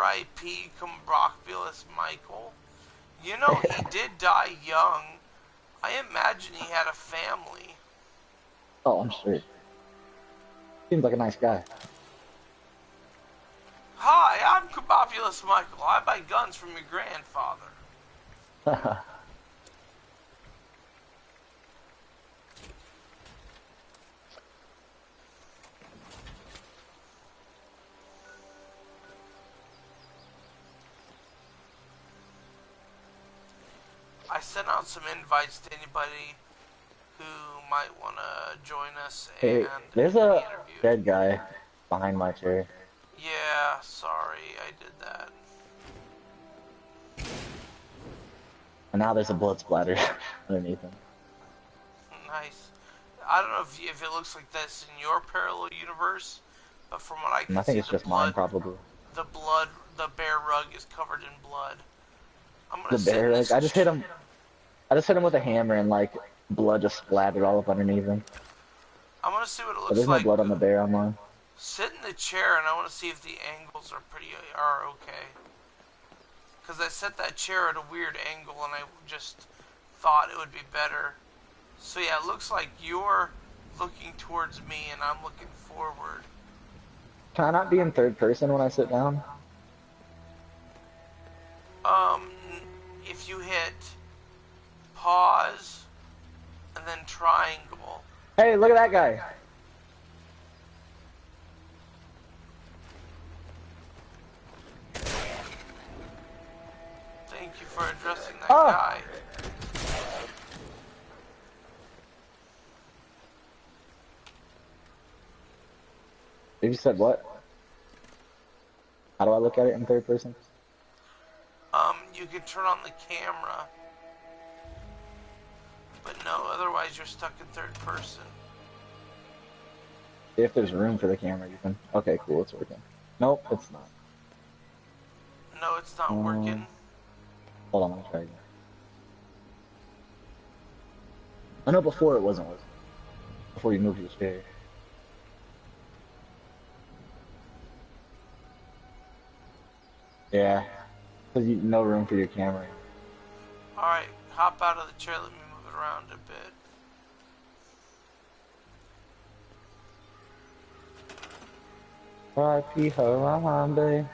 R.I.P. Combrocculus Michael. You know, he did die young. I imagine he had a family. Oh, I'm sure. Seems like a nice guy. Hi, I'm Combrocculus Michael. I buy guns from your grandfather. I sent out some invites to anybody who might want to join us Hey, and there's be a interviewed. dead guy behind my chair. Yeah, sorry, I did that. And now there's a blood splatter underneath him. Nice. I don't know if it looks like this in your parallel universe, but from what I And I can think see, it's just mine, probably. the bear rug is covered in blood. I'm gonna The sit in bear, like, this. I just hit him with a hammer and, like, blood just splattered all up underneath him. I'm gonna see what it But looks there's no like. blood on the bear on mine. Sit in the chair, and I want to see if the angles are okay. Because I set that chair at a weird angle, and I just thought it would be better. So yeah, it looks like you're looking towards me, and I'm looking forward. Can I not be in third person when I sit down? Um, if you hit pause and then triangle. Hey, look at that guy! Thank you for addressing that Oh! guy. You said what? How do I look at it in third person? You can turn on the camera, but no, otherwise you're stuck in third person. If there's room for the camera, you can. Okay, cool, it's working. Nope, it's not. No, it's not working. Hold on, let me try again. I know before it wasn't working. Before you moved your chair. Yeah. Because no room for your camera. Alright, hop out of the chair, let me move it around a bit. R.I.P. Harambe.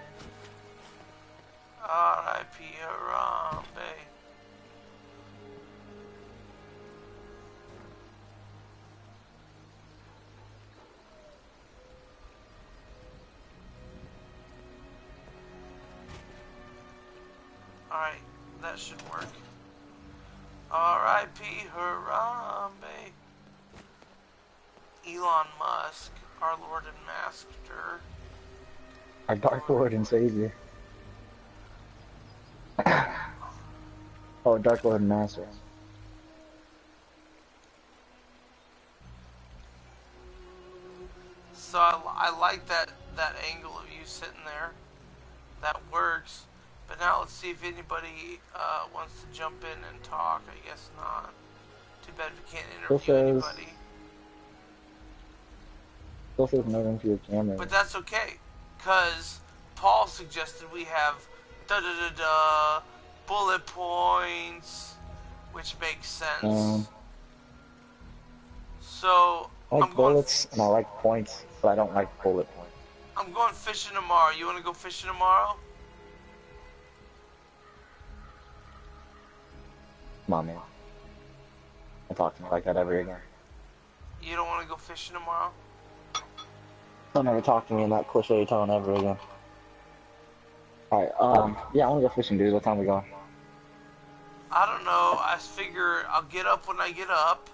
R.I.P. Harambe. Alright, that should work. R.I.P. Harambe. Elon Musk, our Lord and Master. Our Dark Lord and Savior. Oh, Dark Lord and Master. So I like that angle of you sitting there. That works. But now let's see if anybody wants to jump in and talk. I guess not. Too bad we can't interview anybody. Still says no room for your camera. But that's okay, because Paul suggested we have da-da-da-da bullet points, which makes sense. So I like bullets and I like points, but I don't like bullet points. I'm going fishing tomorrow. You want to go fishing tomorrow? Come on, man. Don't talk to me like that ever again. You don't want to go fishing tomorrow? Don't ever talk to me in that cliche tone ever again. Alright, yeah, I wanna go fishing, dude. What time we going? I don't know. I figure I'll get up when I get up.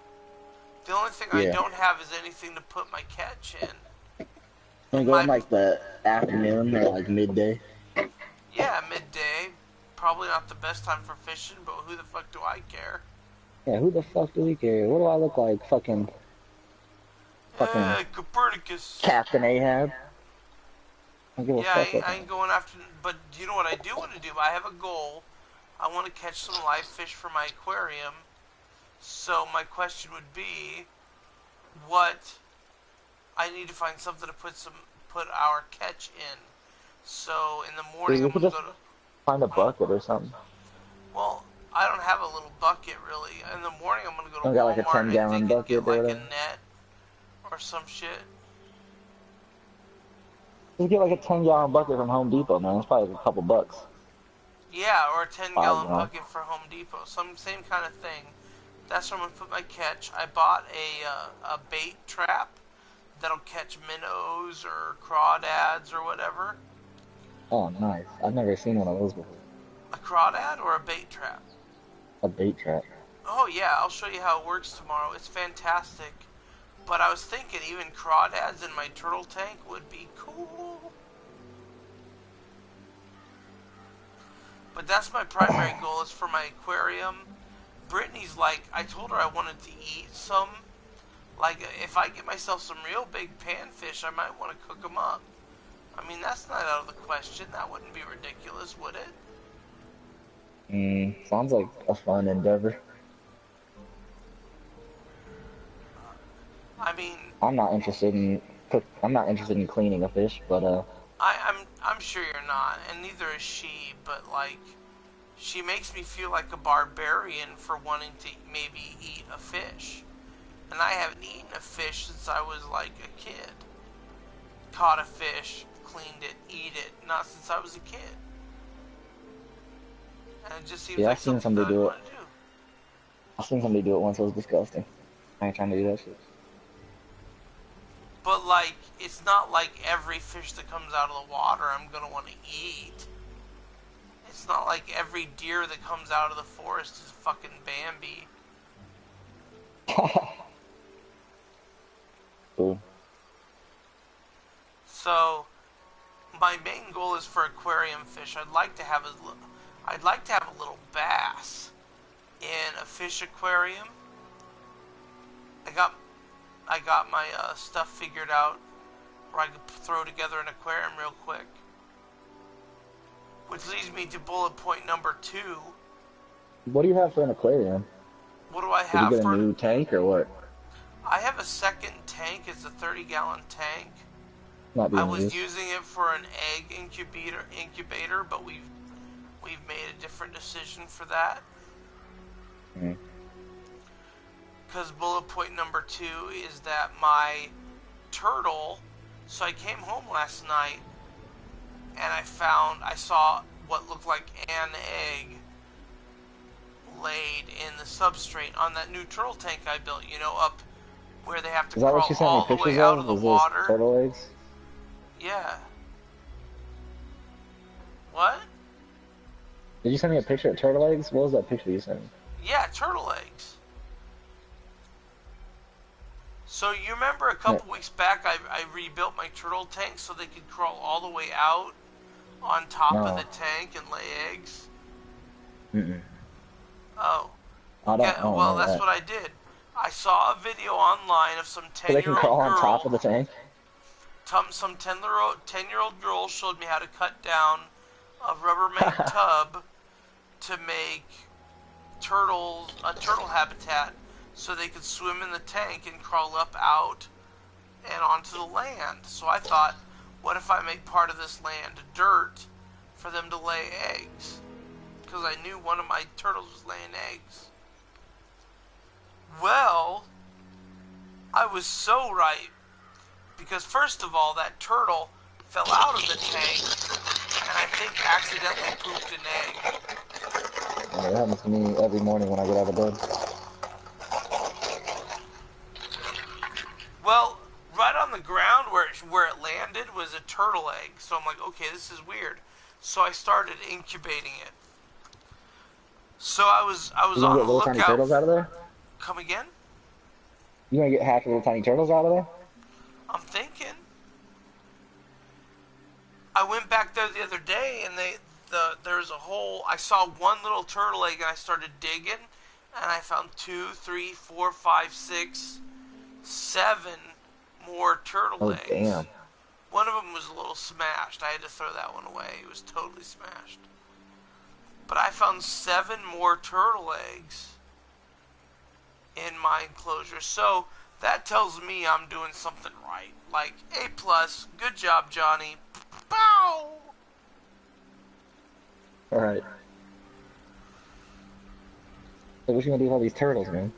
The only thing I don't have is anything to put my catch in. Wanna go in like the afternoon or like midday? Yeah, midday. Probably not the best time for fishing, but who the fuck do I care? Yeah, who the fuck do we care? What do I look like? Fucking Copernicus. Captain Ahab? I ain't going after, but you know what I do want to do? I have a goal. I want to catch some live fish for my aquarium. So my question would be, what I need to find something to put our catch in. So in the Dude, morning you I'm could gonna just go to. find a Huh? bucket or something. Well, I don't have a little bucket really. In the morning I'm gonna go to I got like a Walmart, 10 I gallon think, and bucket get or like a whatever. net or some shit. Just get like a 10 gallon bucket from Home Depot, man. It's probably like a couple bucks. Yeah, or a 10 5 gallon gallon. bucket for Home Depot. Some same kind of thing. That's where I'm gonna put my catch. I bought a bait trap that'll catch minnows or crawdads or whatever. Oh, nice. I've never seen one of those before. A crawdad or a bait trap? A bait trap. Oh yeah, I'll show you how it works tomorrow. It's fantastic. But I was thinking even crawdads in my turtle tank would be cool. But that's my primary goal is for my aquarium. Brittany's like, I told her I wanted to eat some. Like, if I get myself some real big panfish, I might want to cook them up. I mean, that's not out of the question. That wouldn't be ridiculous, would it? Sounds like a fun endeavor. I mean, I'm not interested in cleaning a fish, but I'm sure you're not, and neither is she. But like, she makes me feel like a barbarian for wanting to maybe eat a fish, and I haven't eaten a fish since I was like a kid. Caught a fish, cleaned it, eat it, not since I was a kid. And it just seems yeah, like something that I'd want to do. I've seen somebody do it once. It was disgusting. I ain't trying to do that shit. But like, it's not like every fish that comes out of the water I'm gonna want to eat. It's not like every deer that comes out of the forest is fucking Bambi. Cool. So, my main goal is for aquarium fish. I'd like to have a little bass in a fish aquarium. I got my stuff figured out where I could throw together an aquarium real quick. Which leads me to bullet point number 2. What do you have for an aquarium? What do I Did you have get a for? new tank or what? I have a second tank. It's a 30-gallon tank. Not I being was used. using it for an egg incubator, but we've made a different decision for that. Because bullet point number 2 is that my turtle. So I came home last night and I saw what looked like an egg laid in the substrate on that new turtle tank I built. You know, up where they have to Is that what crawl you sent me all the way pictures out of? of the Was those water. turtle eggs? Yeah. What? Did you send me a picture of turtle eggs? What was that picture you sent me? Yeah, turtle eggs. So you remember a No. couple weeks back I rebuilt my turtle tank so they could crawl all the way out on top of the No. tank and lay eggs? Mm-mm. Oh. I don't Well, remember that's that. what I did. I saw a video online of some So they can 10-year-old crawl on top girl. of the tank? Some 10-year-old girl showed me how to cut down a Rubbermaid tub to make a turtle habitat so they could swim in the tank and crawl up out and onto the land. So I thought, what if I make part of this land dirt for them to lay eggs? Because I knew one of my turtles was laying eggs. Well, I was so right. Because first of all, that turtle fell out of the tank and I think accidentally pooped an egg. Yeah, that happens to me every morning when I get out of bed. Well, right on the ground where it landed was a turtle egg. So I'm like, okay, this is weird. So I started incubating it. So I was You gonna on get the little tiny lookout. turtles out of there? Come again? You gonna get half the little tiny turtles out of there? I'm thinking. I went back there the other day and there's a hole. I saw one little turtle egg and I started digging and I found 2, 3, 4, 5, 6, 7 more turtle Oh eggs. damn. One of them was a little smashed. I had to throw that one away. It was totally smashed. But I found 7 more turtle eggs in my enclosure. So that tells me I'm doing something right. Like, A+, good job, Johnny. Pow! Alright. So what you gonna do with all these turtles, man?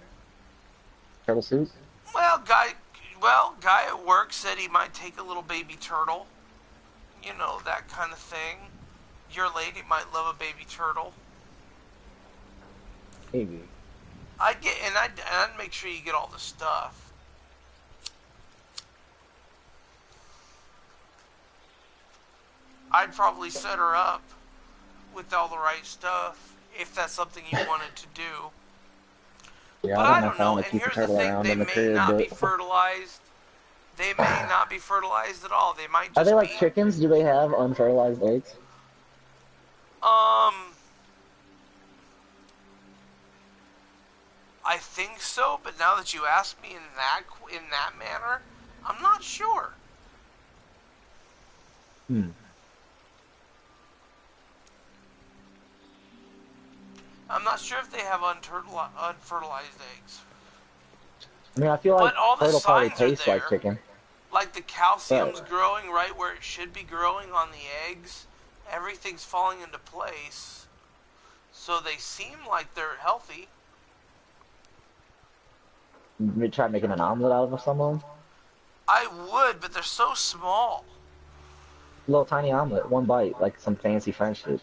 Turtle soup? Guy at work said he might take a little baby turtle. You know, that kind of thing. Your lady might love a baby turtle. Maybe. I'd make sure you get all the stuff. I'd probably set her up with all the right stuff if that's something you wanted to do. Yeah, But I I don't know don't if I know. want to And keep the here's the turtle thing: around they in the may crib, not be but... fertilized. They may not be fertilized at all. They might Are they just like be. chickens? Do they have unfertilized eggs? Um, I think so. But now that you ask me in that manner, I'm not sure. Hmm. I'm not sure if they have unfertilized eggs. I mean, I feel like But all the turtle probably signs are tastes like there. chicken. Like the Right. calcium's growing right where it should be growing on the eggs. Everything's falling into place. So they seem like they're healthy. We try making an omelet out of some of them. I would, but they're so small. Little tiny omelet, one bite, like some fancy French shit.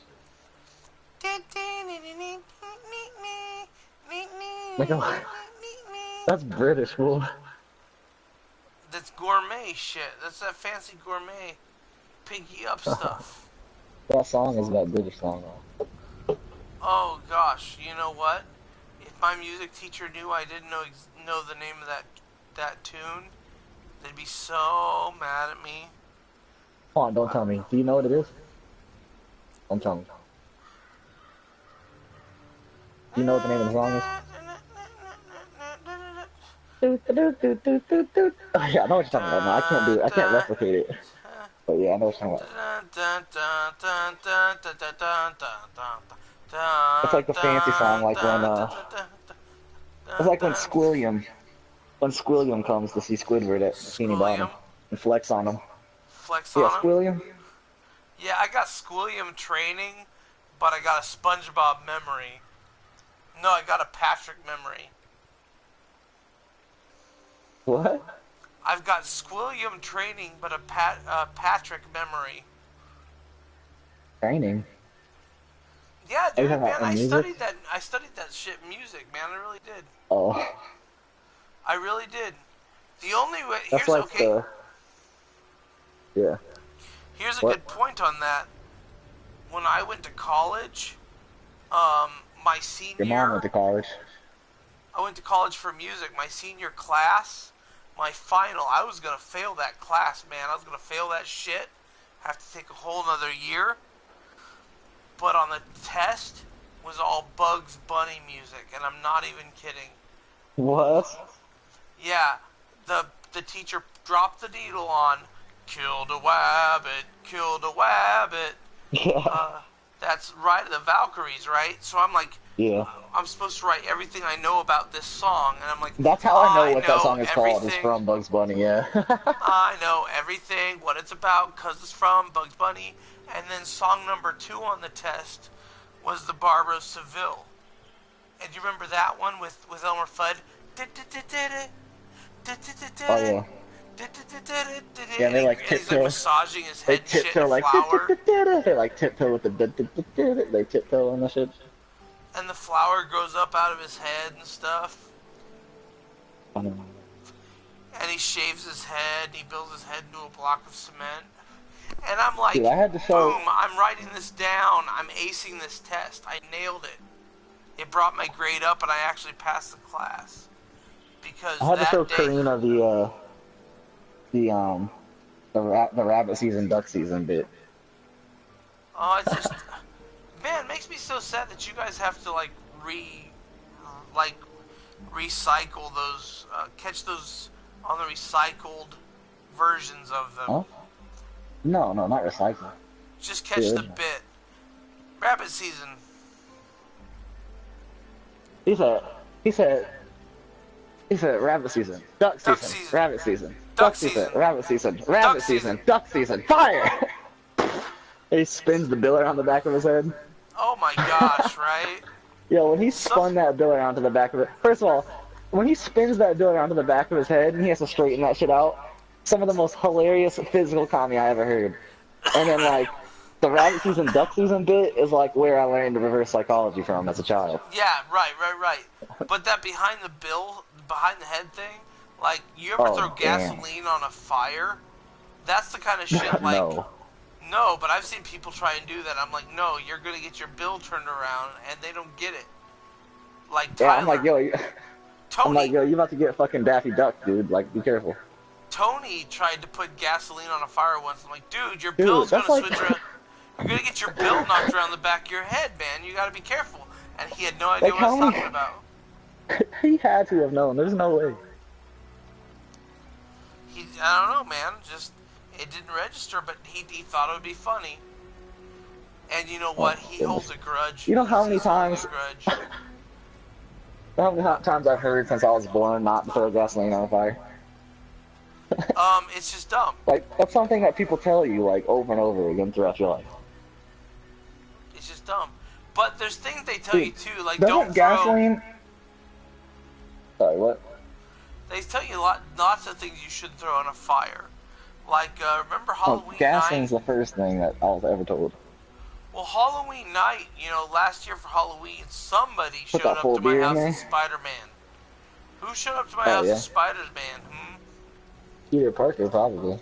Like a, that's British, fool. That's gourmet shit. That's that fancy gourmet piggy up stuff. That song is about British song. Oh gosh, you know what? If my music teacher knew I didn't know the name of that tune, they'd be so mad at me. Come on, don't tell me. Do you know what it is? Don't tell me. Do you know what the name of the song is? Oh yeah, I know what you're talking about. No, I can't do it. I can't replicate it. But yeah, I know what you're talking about. It's like the fancy song, like when it's like when Squilliam comes to see Squidward at Bikini Bottom Squilliam. and flex on him. Flex Yeah, on him. Squilliam. Yeah, I got Squilliam training, but I got a SpongeBob memory. No, I got a Patrick memory. What? I've got Squilliam training, but a Patrick memory. Training. Yeah, Are you dude, talking man, about in I music? studied that. I studied that shit music, man. I really did. Oh, I really did. The only way that's here's like okay. the. Yeah. Here's a What? good point on that. When I went to college, my senior. Your mom went to college. I went to college for music. My senior class, my final, I was gonna fail that class, man. I was gonna fail that shit. Have to take a whole nother year. But on the test was all Bugs Bunny music, and I'm not even kidding. What? Yeah, the teacher dropped the needle on killed a wabbit, killed a wabbit. Yeah. That's right, the Valkyries, right? So I'm like, Yeah. I'm supposed to write everything I know about this song, and I'm like, That's how I know what that song is called. Is everything. from Bugs Bunny. Yeah. I know everything, what it's about, because it's from Bugs Bunny. And then song number 2 on the test was the Barber of Seville. And you remember that one with Elmer Fudd? Oh yeah. Yeah, they like and he's like tiptoe. massaging his They head and shit tiptoe in like flour. they like tiptoe with the they tiptoe on the shit. And the flour grows up out of his head and stuff. And he shaves his head and he builds his head into a block of cement. And I'm like, Dude, I had to show... boom, I'm writing this down. I'm acing this test. I nailed it. It brought my grade up and I actually passed the class. Because I had to show that day... Karina the rabbit season, duck season bit. Oh, it's just... Man, it makes me so sad that you guys have to, like, recycle those... catch those on the recycled versions of them. Huh? No, not recycle. Just catch the bit. Rabbit season. He said rabbit season, duck season, rabbit season, duck season, rabbit season, rabbit season, duck season, fire! He spins the biller on the back of his head. Oh my gosh, right? Yo, when he Some, spun that bill around to the back of it. First of all, when he spins that bill around to the back of his head and he has to straighten that shit out, some of the most hilarious physical comedy I ever heard. And then like the rabbit season, duck season bit is like where I learned reverse psychology from as a child. yeah, right. But that behind the head thing, like, you ever throw Oh damn. gasoline on a fire? That's the kind of shit, like, No. no, but I've seen people try and do that. I'm like, no, you're gonna get your bill turned around, and they don't get it. Like Yeah, I'm like, Tyler, I'm like, Tony, yo, you about to get fucking Daffy Duck, dude. Like, be careful. Tony tried to put gasoline on a fire once. I'm like, dude, your Dude, bill's that's gonna like, switch around. You're gonna get your bill knocked around the back of your head, man. You gotta be careful. And he had no idea like what I was how many? talking about. He had to have known. There's no way. I don't know, man. Just, it didn't register, but he thought it would be funny. And you know Oh what? He goodness. holds a grudge. You know how many He's holding times? a grudge. How many times I've heard since I was born not to throw gasoline on fire? It's just dumb. Like that's something that people tell you like over and over again throughout your life. It's just dumb. But there's things they tell you Dude, too, like doesn't don't throw. gasoline? Sorry, what? They tell you lots of things you shouldn't throw on a fire. Like, remember Oh, Halloween gasoline's night? the first thing that I was ever told. Well, Halloween night, last year for Halloween, somebody Put showed that up full to my beer in house there. as Spider-Man. Who showed up to my Oh house yeah, as Spider-Man? Peter Parker probably.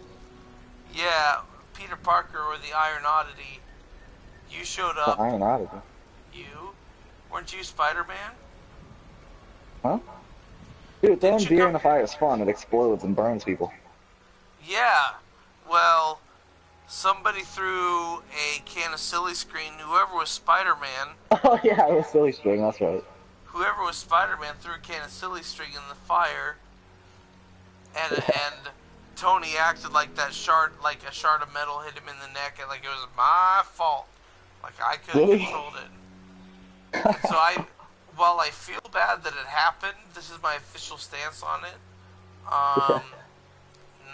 Yeah, Peter Parker or the Iron Oddity. You showed The up. Iron Odyssey. You? Weren't you Spider-Man? Huh? Dude, Didn't throwing you beer come? in a fire is fun. It explodes and burns people. Yeah. Well, somebody threw a can of silly screen. Whoever was Spider-Man, Oh yeah, it was silly string. That's right. whoever was Spider-Man threw a can of silly string in the fire, and Tony acted like a shard of metal hit him in the neck, and like it was my fault, like I could have Really? controlled it. And so while I feel bad that it happened, this is my official stance on it. Yeah.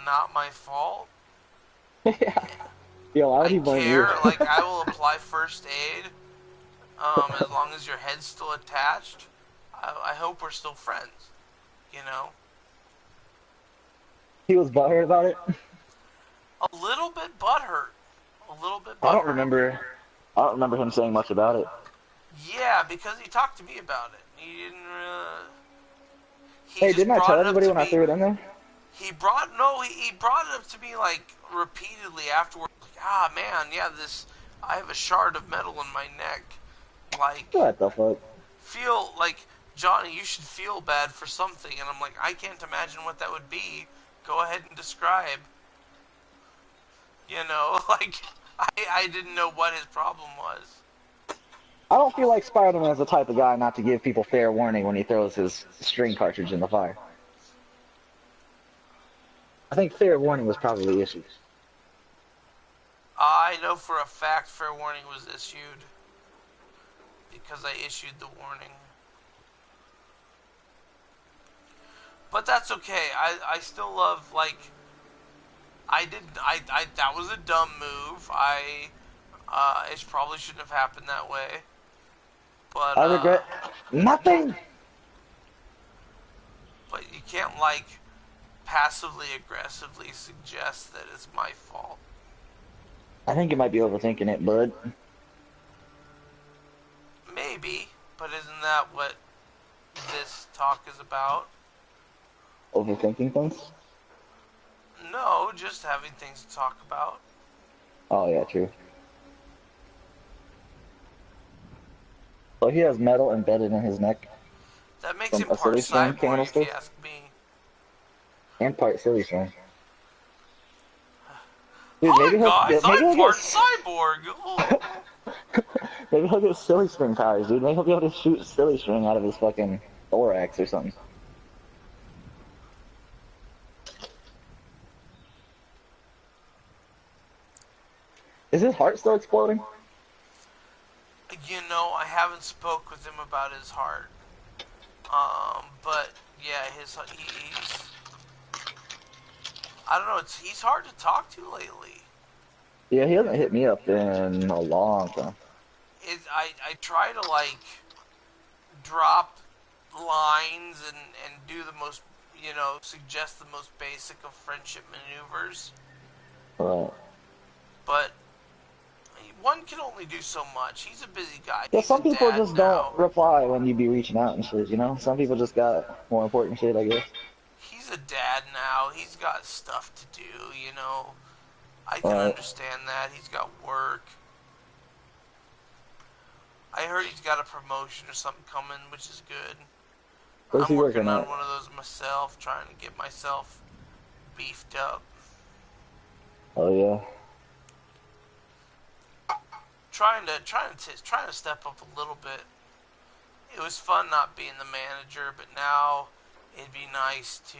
Not my fault. Yeah. Yo, why would I he blame you? care. Like, I will apply first aid. As long as your head's still attached, I hope we're still friends. You know, He was butthurt about it. a little bit butthurt. A little bit I don't butthurt. remember. I don't remember him saying much about it. Yeah, because he talked to me about it. He didn't. He Hey, just didn't I brought tell it up everybody to when I me. threw it in there? He brought it up to me like repeatedly afterwards. Like, man, yeah, I have a shard of metal in my neck. Like, What the fuck? feel like, Johnny, you should feel bad for something. And I'm like, I can't imagine what that would be. Go ahead and describe. Like, I didn't know what his problem was. I don't feel like Spider-Man is the type of guy not to give people fair warning when he throws his string cartridge in the fire. I think fair warning was probably issued. I know for a fact fair warning was issued because I issued the warning. But that's okay. I still love, like, that was a dumb move. It probably shouldn't have happened that way. But, I regret nothing. but you can't, like, passively aggressively suggest that it's my fault. I think you might be overthinking it, bud. Maybe, but isn't that what this talk is about? Overthinking things? No, just having things to talk about. Oh yeah, true. So he has metal embedded in his neck That makes from him a part silly string cyborg, if canister you ask me. and part silly string. Dude, Hi guys, I'm he'll part get cyborg. Oh. maybe he'll get silly string powers, dude. Maybe he'll be able to shoot silly string out of his fucking thorax or something. Is his heart still exploding? I haven't spoke with him about his heart. But yeah, he's I don't know. He's hard to talk to lately. Yeah, he hasn't hit me up in a long time. I try to like drop lines and do the most, suggest the most basic of friendship maneuvers. Right. But one can only do so much. He's a busy guy. Yeah, He's a some people dad just don't now. reply when you be reaching out and shit, you know? Some people just got more important shit, I guess. He's a dad now. He's got stuff to do. I can Right. understand that. He's got work. I heard he's got a promotion or something coming, which is good. Where's I'm he working working on at? one of those myself, trying to get myself beefed up. Oh, yeah. Trying to step up a little bit. It was fun not being the manager, but now it'd be nice to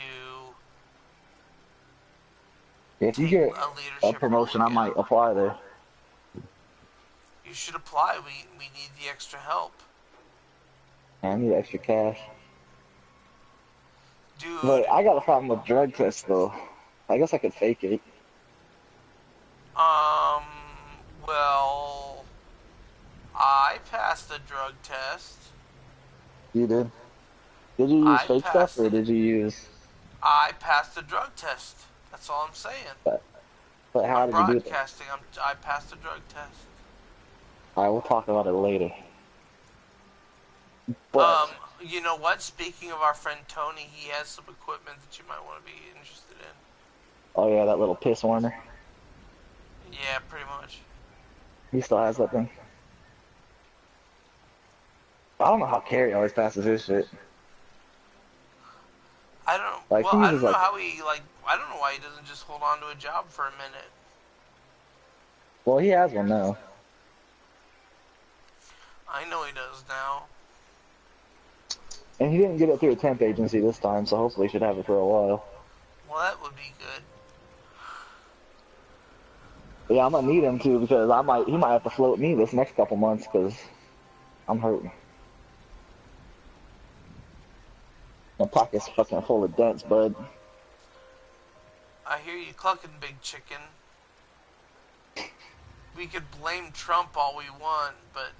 If you take get a a leadership role promotion, I again. might apply there. You should apply. We need the extra help. I need extra cash. But Dude, I got a problem with drug tests, though. I guess I could fake it. um, well, I passed the drug test. You did? Did you use I fake stuff, passed or it. did you use... I passed the drug test. That's all I'm saying. But, but how I'm did you do that? broadcasting. I passed the drug test. Alright, we'll talk about it later. But, Um, you know what? Speaking of our friend Tony, he has some equipment that you might want to be interested in. oh yeah, that little piss warmer. Yeah, pretty much. He still has that thing. I don't know how Carrie always passes his shit. I don't. Like, Well, he I uses don't know like... how he like. I don't know why he doesn't just hold on to a job for a minute. Well, he has one now. I know he does now. And he didn't get it through a temp agency this time, so hopefully he should have it for a while. Well, that would be good. Yeah, I'm gonna need him too, because he might have to float me this next couple months, because I'm hurting. My pocket's fucking full of dents, bud. I hear you clucking, big chicken. We could blame Trump all we want, but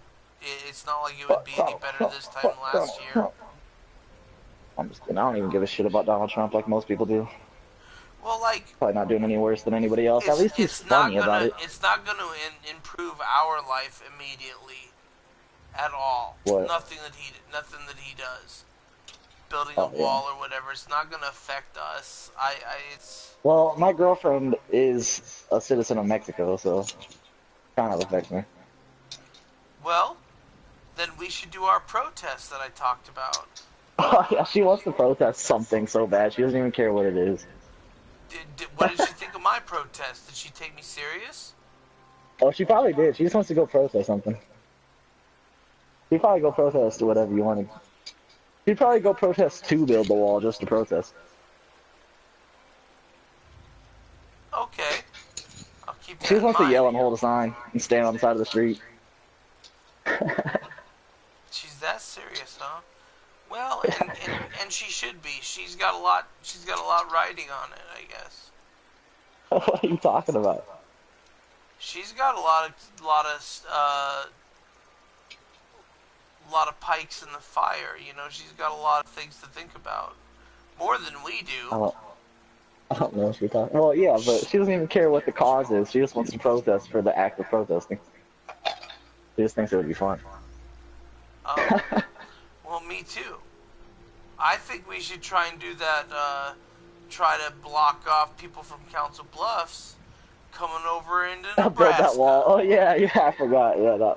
it's not like it would Fuck be any Trump, better Trump, this time fuck Trump, last year. Trump. I'm just kidding. I don't even give a shit about Donald Trump like most people do. Well, like Probably not doing any worse than anybody else. At it's least he's it's not funny about gonna it. it's not gonna improve our life immediately at all. What? Nothing that he does. Building a Oh, yeah. wall or whatever. It's not gonna affect us. It's Well, my girlfriend is a citizen of Mexico, so kind of affects me. well. Then we should do our protest that I talked about. Oh, yeah, she wants to protest something so bad. She doesn't even care what it is. What did she think of my protest? Did she take me serious? Oh, she probably did. She just wants to go protest something. She'd probably go protest to whatever you wanted. She'd probably go protest to build the wall just to protest. Okay, I'll keep She that just in wants to yell mind. and hold a sign and stand on the side of the street. She's that serious, huh? Well, and she should be. She's got a lot. She's got a lot riding on it, I guess. What are you talking about? She's got a lot of pikes in the fire. She's got a lot of things to think about, more than we I do. don't, I don't know what you're talking. Well, yeah, but she doesn't even care what the cause is. She just wants to protest for the act of protesting. She just thinks it would be fun. Oh, well, me too. I think we should try and do that. Try to block off people from Council Bluffs coming over into Build that wall. Nebraska. Oh yeah, yeah, I forgot. Yeah,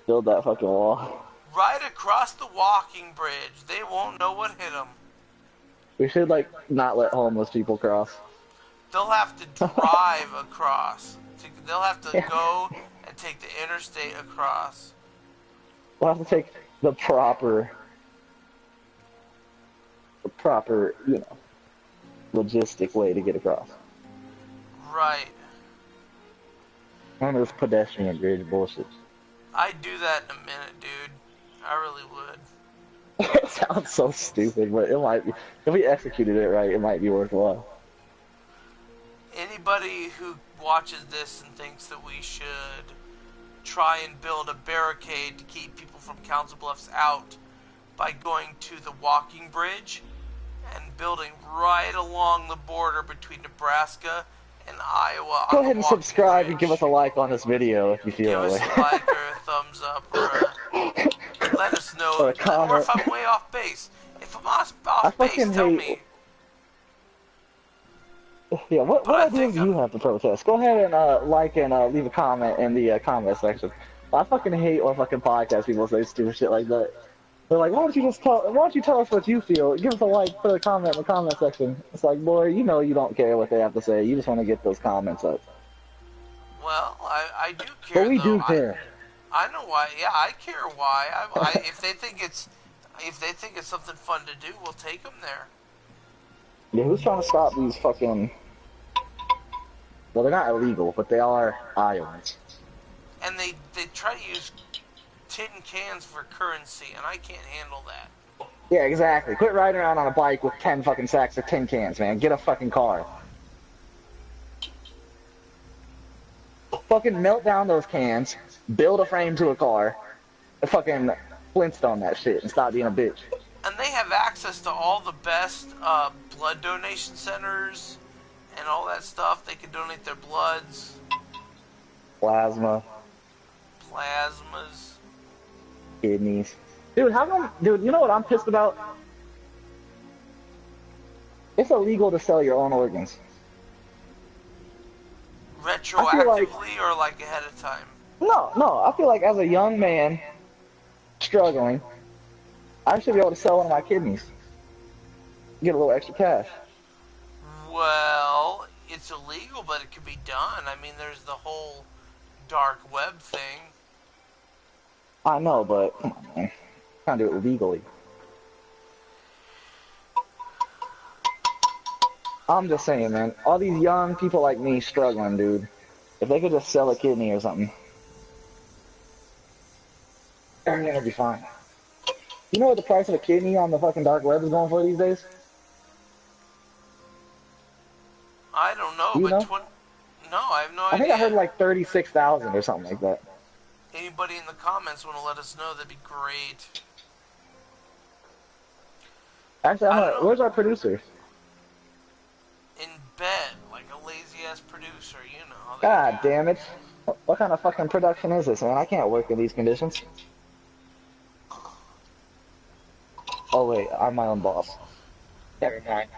build that fucking wall. Right across the walking bridge. They won't know what hit them. We should like not let homeless people cross. They'll have to drive across. They'll have to Yeah. go and take the interstate across. We'll have to take the proper, logistic way to get across. Right. None of this pedestrian bridge bullshit. I'd do that in a minute, dude. I really would. It sounds so stupid, but it might be. If we executed it right, it might be worthwhile. Anybody who watches this and thinks that we should try and build a barricade to keep people from Council Bluffs out by going to the walking bridge and building right along the border between Nebraska and Iowa. Go On ahead the and walking subscribe bridge. and give us a like on this video if you feel Give that us way. a like or a thumbs up or let us know, Or a comment. or if I'm way off base. If I'm I off base, fucking tell hate. me. Yeah, what But I ideas think do you have to protest? Go ahead and like and leave a comment in the comment section. I fucking hate when fucking podcast people say stupid shit like that. They're like, why don't you tell us what you feel? Give us a like, put a comment in the comment section. It's like, boy, you know you don't care what they have to say. You just want to get those comments up. Well, I do But care we though. do care. I know why. Yeah, I care why. If they think it's something fun to do, we'll take them there. Yeah, who's trying to stop these fucking... Well, they're not illegal, but they are Iowans. And they try to use tin cans for currency, and I can't handle that. Yeah, exactly. Quit riding around on a bike with 10 fucking sacks of tin cans, man. Get a fucking car. Fucking melt down those cans, build a frame to a car, and fucking Flintstone that shit, and stop being a bitch. And they have access to all the best blood donation centers and all that stuff. They can donate their bloods, Plasma, plasmas. kidneys. Dude, how come... Dude, you know what I'm pissed about? It's illegal to sell your own organs. Retroactively or like ahead of time? No, I feel like as a young man struggling, I should be able to sell one of my kidneys. Get a little extra cash. Well, it's illegal, but it can be done. I mean, there's the whole dark web thing. I know, but come on, man. Trying to do it legally. I'm just saying, man. All these young people like me struggling, dude. If they could just sell a kidney or something, everything would be fine. You know what the price of a kidney on the fucking dark web is going for these days? I don't know, Do you but know? no, I have no I idea. think I heard like 36,000 or something like that. Anybody in the comments want to let us know, that'd be great. Actually, I don't know. where's our producer? In bed, like a lazy-ass producer, you know. How they God do. damn it. What kind of fucking production is this, man? I can't work in these conditions. Oh wait, I'm my own boss. Never mind.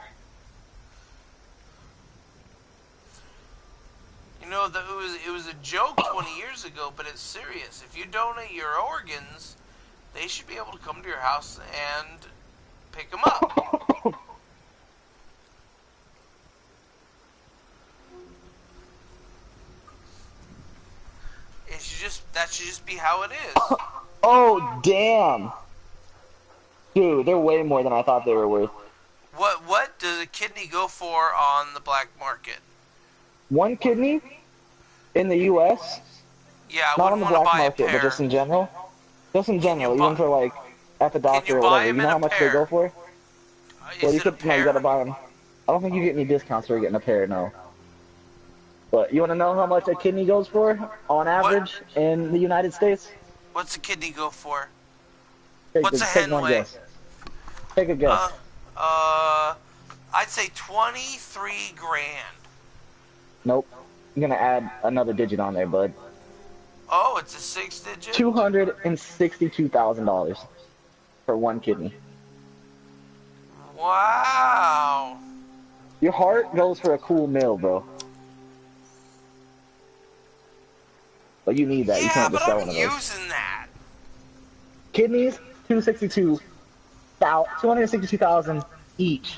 You know, it was a joke 20 years ago, but it's serious. If you donate your organs, they should be able to come to your house and pick them up. That should just be how it is. Oh, damn. Dude, they're way more than I thought they were worth. What does a kidney go for on the black market? One kidney in the U.S., Yeah, I not on wouldn't the want to black buy a market, but pair. just in general. Just in Can you general, buy- even for like at the doctor you or buy whatever. them You in know a how much they pair? go for? Well, Is you it a could, no, you pair? gotta buy them. I don't think you get any discounts for getting a pair, no. But you want to know how much a kidney goes for on average in the United States? What's a kidney go for? Take What's a take hen one weigh? guess. Take a guess. I'd say 23 grand. Nope. I'm gonna add another digit on there, bud. Oh, it's a 6-digit? $262,000 for one kidney. Wow. Your heart goes for a cool meal, bro. But you need that. You Yeah, can't but just sell I'm one of those. using that. Kidneys, 262,000 each.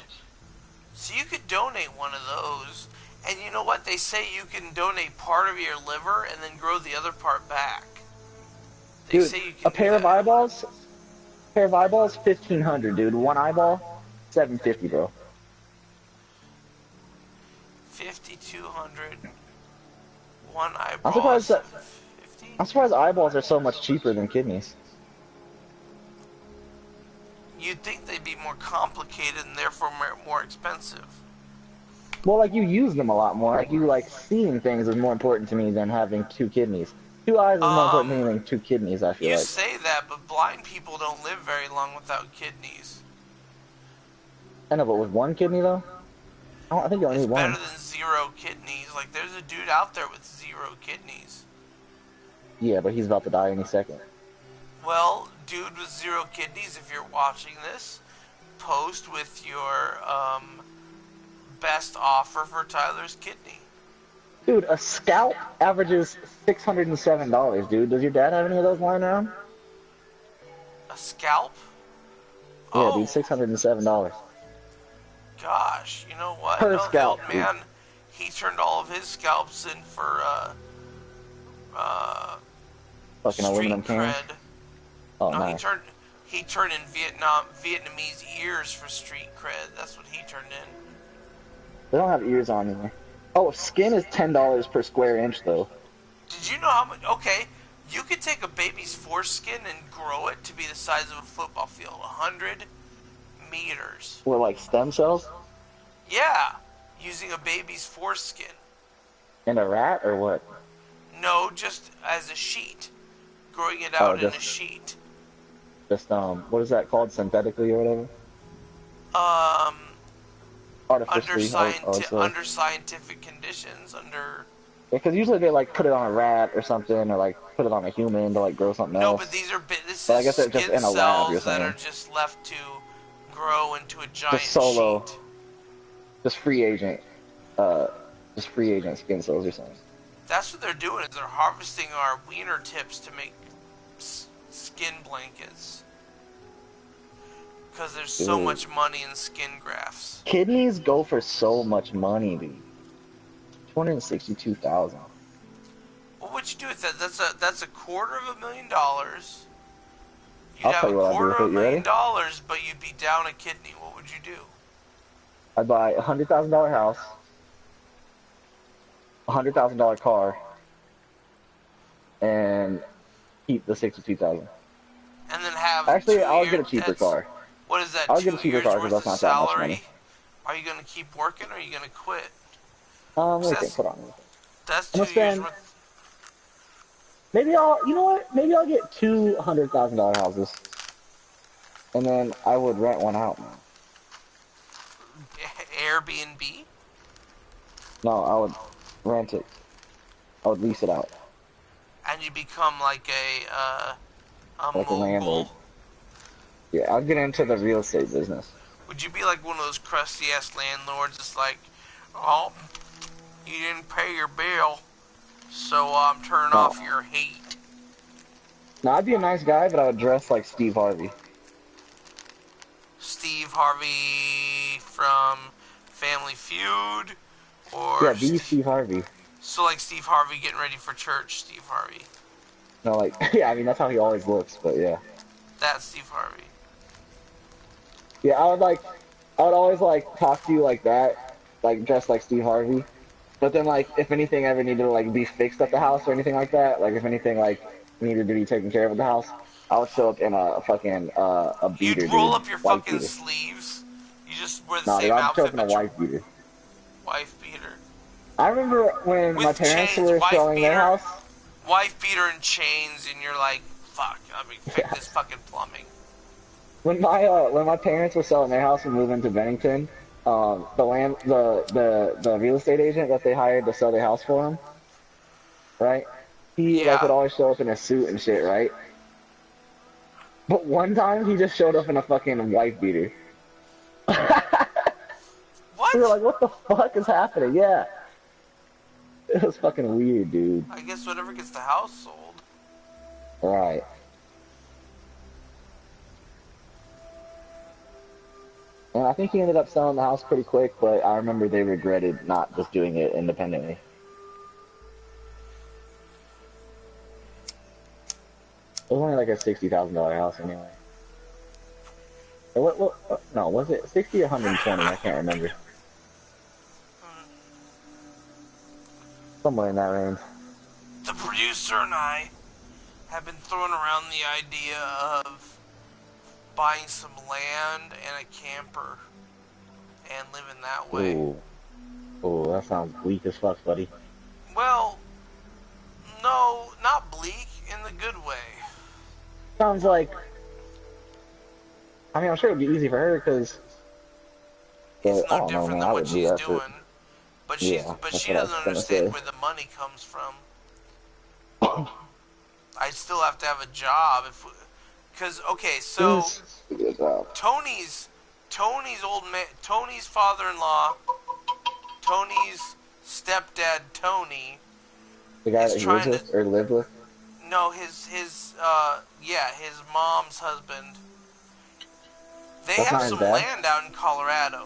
So you could donate one of those. And you know what? They say you can donate part of your liver and then grow the other part back. They Dude, say you can a pair of eyeballs, 1,500, dude. One eyeball, 750, bro. 5,200. One eyeball. I'm surprised that 750. I'm surprised eyeballs are so much cheaper than kidneys. You'd think they'd be more complicated and therefore more expensive. Well, like you use them a lot more. Like you like seeing things is more important to me than having two kidneys. 2 eyes is more important Um, to me than 2 kidneys, I feel you like. say that, but blind people don't live very long without kidneys. I know, but with 1 kidney, though? I think you only It's need better 1. than 0 kidneys. Like, there's a dude out there with 0 kidneys. Yeah, but he's about to die any second. Well, dude with 0 kidneys, if you're watching this, post with your best offer for Tyler's kidney. Dude, a scalp averages $607, dude. Does your dad have any of those lying around? A scalp? Yeah, dude, Oh, $607. gosh. You know what? Per No, the old scalp, dude. man, he turned all of his scalps in for uh, Fucking street aluminum cans. cred. Oh, No, nice. he turned in Vietnamese ears for street cred. That's what he turned in. They don't have ears on anymore. Oh, skin is $10 per square inch, though. Did you know how much? Okay, you could take a baby's foreskin and grow it to be the size of a football field, 100 meters. Or like stem cells? Yeah, using a baby's foreskin. In a rat, or what? No, just as a sheet, growing it Oh, out in a sheet. what is that called? Synthetically or whatever? Um, Artificially, I would say. under scientific conditions, under. Because usually they like put it on a rat or something, or like put it on a human to like grow something No, else. but this But I is guess they're just skin in a lab, you're cells that are saying. just left to grow into a giant Just solo, sheet. just free agent, uh, just free agent skin cells or something. That's what they're doing. Is they're harvesting our wiener tips to make skin blankets. Because there's so Dude. much money in skin grafts. Kidneys go for so much money, dude. 262,000. What would you do with that? That's $250,000. You'd I'll have tell a you what I'd do quarter with of it. a You million ready? dollars, but you'd be down a kidney. What would you do? I'd buy a $100,000 house, $100,000 car, and keep the 62,000. And then have Actually, I'll 2 years. get a cheaper That's car. what is that? I'll two get a cheaper years car worth because of that's not that much salary? money. Are you gonna keep working or are you gonna quit? Let 'Cause me think. Hold on. that's I'm gonna 2 years spend. worth. Maybe you know what? Maybe I'll get two $100,000 houses, and then I would rent one out, man. Airbnb. No, I would rent it. I would lease it out And you become like a like a landlord. mogul. Yeah, I'll get into the real estate business. Would you be like one of those crusty ass landlords that's like, oh, you didn't pay your bill, so I'm turning No, off your heat. no, I'd be a nice guy, but I would dress like Steve Harvey. Steve Harvey from Family Feud, Yeah, or be Steve Harvey. so like Steve Harvey getting ready for church. Steve Harvey. No, like, yeah, I mean that's how he always looks, but yeah. That's Steve Harvey. Yeah, I would always like talk to you like that, like dressed like Steve Harvey. But then like if anything ever needed to like be fixed at the house or anything like that, like if anything like needed to be taken care of at the house, I would show up in a fucking a You'd beater, roll dude, up your wife fucking beater. sleeves. You just wear the Nah, dude, same I'd show up outfit, in a but your wife beater. wife beater. I remember when my With parents chains, were selling their house. wife beater and chains, and you're like, fuck, I mean, fix Yeah. this fucking plumbing. When my parents were selling their house and moving to Bennington, the real estate agent that they hired to sell their house for them, right? He like would Yeah. always show up in a suit and shit, right? But one time he just showed up in a fucking wife beater. We were What? like, what the fuck is happening? Yeah. It was fucking weird, dude. I guess whatever gets the house sold. Right. And I think he ended up selling the house pretty quick, but I remember they regretted not just doing it independently. It was only like a $60,000 house anyway. Or no, was it 60 or 120? I can't remember. Somewhere in that range. The producer and I have been throwing around the idea of buying some land and a camper and living that way. Ooh. Ooh, that sounds bleak as fuck, buddy. Well, No, not bleak in the good way. Sounds like. I mean, I'm sure it'd be easy for her because. It's But I no don't know, different man. than I what would do she's that shit. doing. But Yeah, that's she what I doesn't was gonna understand say. where the money comes from. I still have to have a job if, because okay, so This is a good job. Tony's Tony's father-in-law, Tony's stepdad Tony The guy is that he lives trying to with or lived with. no yeah, his mom's husband. They That's have not his some dad. land out in Colorado.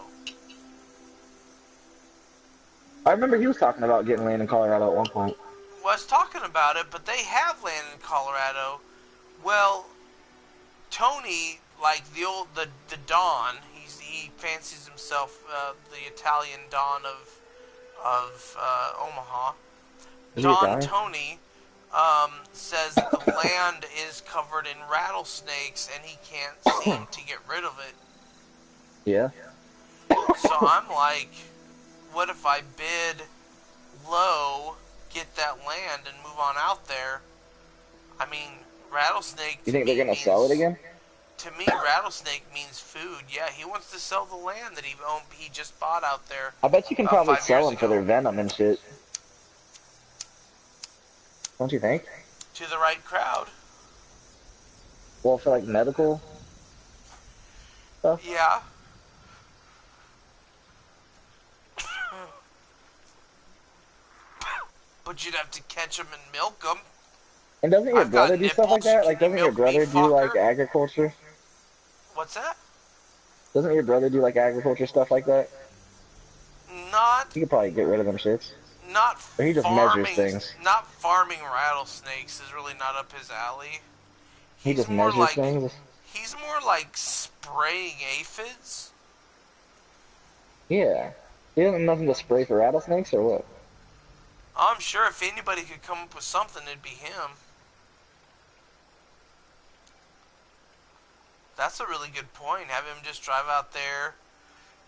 I remember he was talking about getting land in Colorado at one point. Was talking about it, but they have land in Colorado. Well, Tony, like the Don, he fancies himself the Italian Don of Omaha. Is he Don Italian? Tony says that the land is covered in rattlesnakes and he can't seem to get rid of it. Yeah. So I'm like, what if I bid low, get that land, and move on out there? I mean, rattlesnake You to think they're me gonna sell it means again? to me rattlesnake means food. Yeah, he wants to sell the land that he just bought out there I bet you can about probably 5 sell years them for ago their venom and shit. Don't you think? to the right crowd. Well, for like medical stuff. Yeah. But you'd have to catch them and milk them. And doesn't your I've got brother do stuff like nipples. that? Like, Can you doesn't your milk me, brother do like fucker? agriculture? What's that? Doesn't your brother do like agriculture stuff like that? Not He could probably get rid of them shits. not Or he just measures farming. things. Not farming rattlesnakes is really not up his alley. He He's just more measures like things. spraying aphids. Yeah. He doesn't have nothing to spray for rattlesnakes or what? I'm sure if anybody could come up with something, it'd be him. That's a really good point. Have him just drive out there.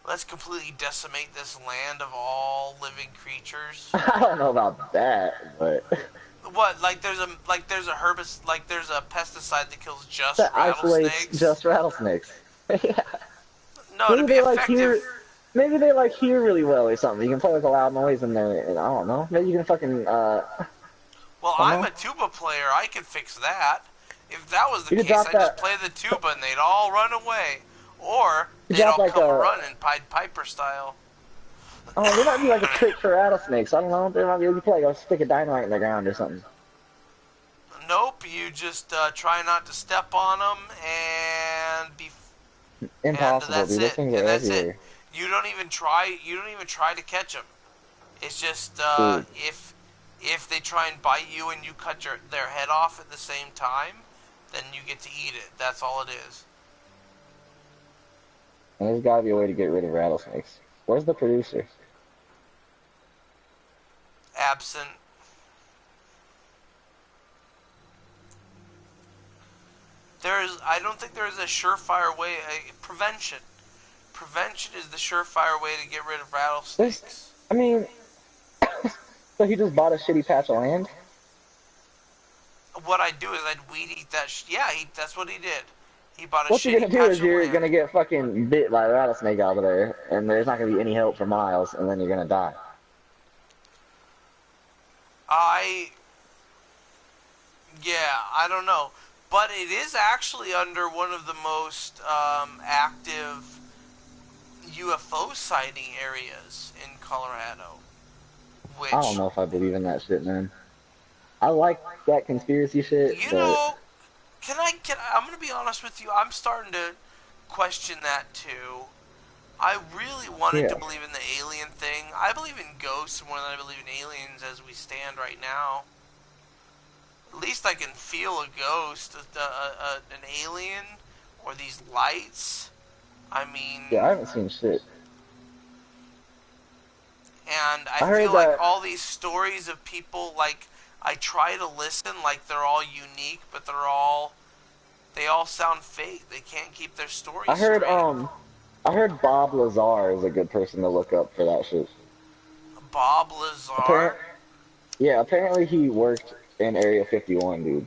Let's completely decimate this land of all living creatures. I don't know about that, but What? There's a herbicide, like there's a pesticide that kills just that isolates rattlesnakes. just rattlesnakes. Yeah. No, to Maybe be they like effective. hear. Maybe they like hear really well or something. You can play like a loud noise in there. And I don't know. Maybe you can fucking Well, I don't I'm know. a tuba player. I could fix that. If that was the You could case, drop I'd just that. play the tuba and they'd all run away, or You they'd drop all like come a. running, Pied Piper style. Oh, there might be like a trick for rattlesnakes. I don't know. There might be. You can play like a stick of dynamite in the ground or something. Nope, you just try not to step on them and Impossible, that's dude. Those it. things are And that's it. everywhere. You don't even try. You don't even try to catch them. It's just Dude. if they try and bite you and you cut their head off at the same time, then you get to eat it. That's all it is. And there's gotta be a way to get rid of rattlesnakes. Where's the producer? Absent. I don't think there is a surefire way. Prevention. Prevention is the surefire way to get rid of rattlesnakes. I mean, so he just bought a shitty patch of land? What I'd do is I'd weed eat that. Yeah, that's what he did. He bought a What you're shitty gonna do patch is of you're land. gonna get fucking bit by a rattlesnake out of there, and there's not gonna be any help for miles, and then you're gonna die. I don't know. But it is actually under one of the most active UFO sighting areas in Colorado. Which, I don't know if I believe in that shit, man. I like that conspiracy shit, you but know, I'm going to be honest with you, I'm starting to question that too. I really wanted yeah. to believe in the alien thing. I believe in ghosts more than I believe in aliens as we stand right now. At least I can feel a ghost, an alien, or these lights. I mean, Yeah, I haven't seen shit. and I I heard feel like that. all these stories of people, like, I try to listen like they're all unique, but they all sound fake. They can't keep their stories I heard straight. I heard Bob Lazar is a good person to look up for that shit. Bob Lazar. Apparent, yeah, apparently he worked in Area 51, dude.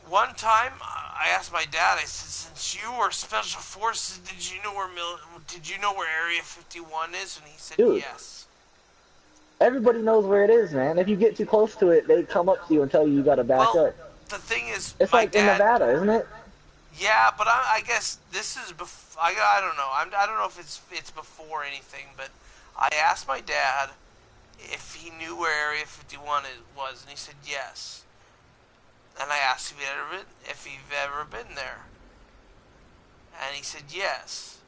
One time, I asked my dad. I said, "Since you were special forces, did you know where Area 51 is?" And he said, Dude, "Yes." everybody knows where it is, man. If you get too close to it, they come up to you and tell you gotta back Well, up. the thing is, It's my like in dad. Nevada, isn't it? Yeah, but I guess this is before. I don't know. I don't know if it's before anything, but I asked my dad if he knew where Area 51 was, and he said yes. And I asked if he'd ever been there, and he said yes.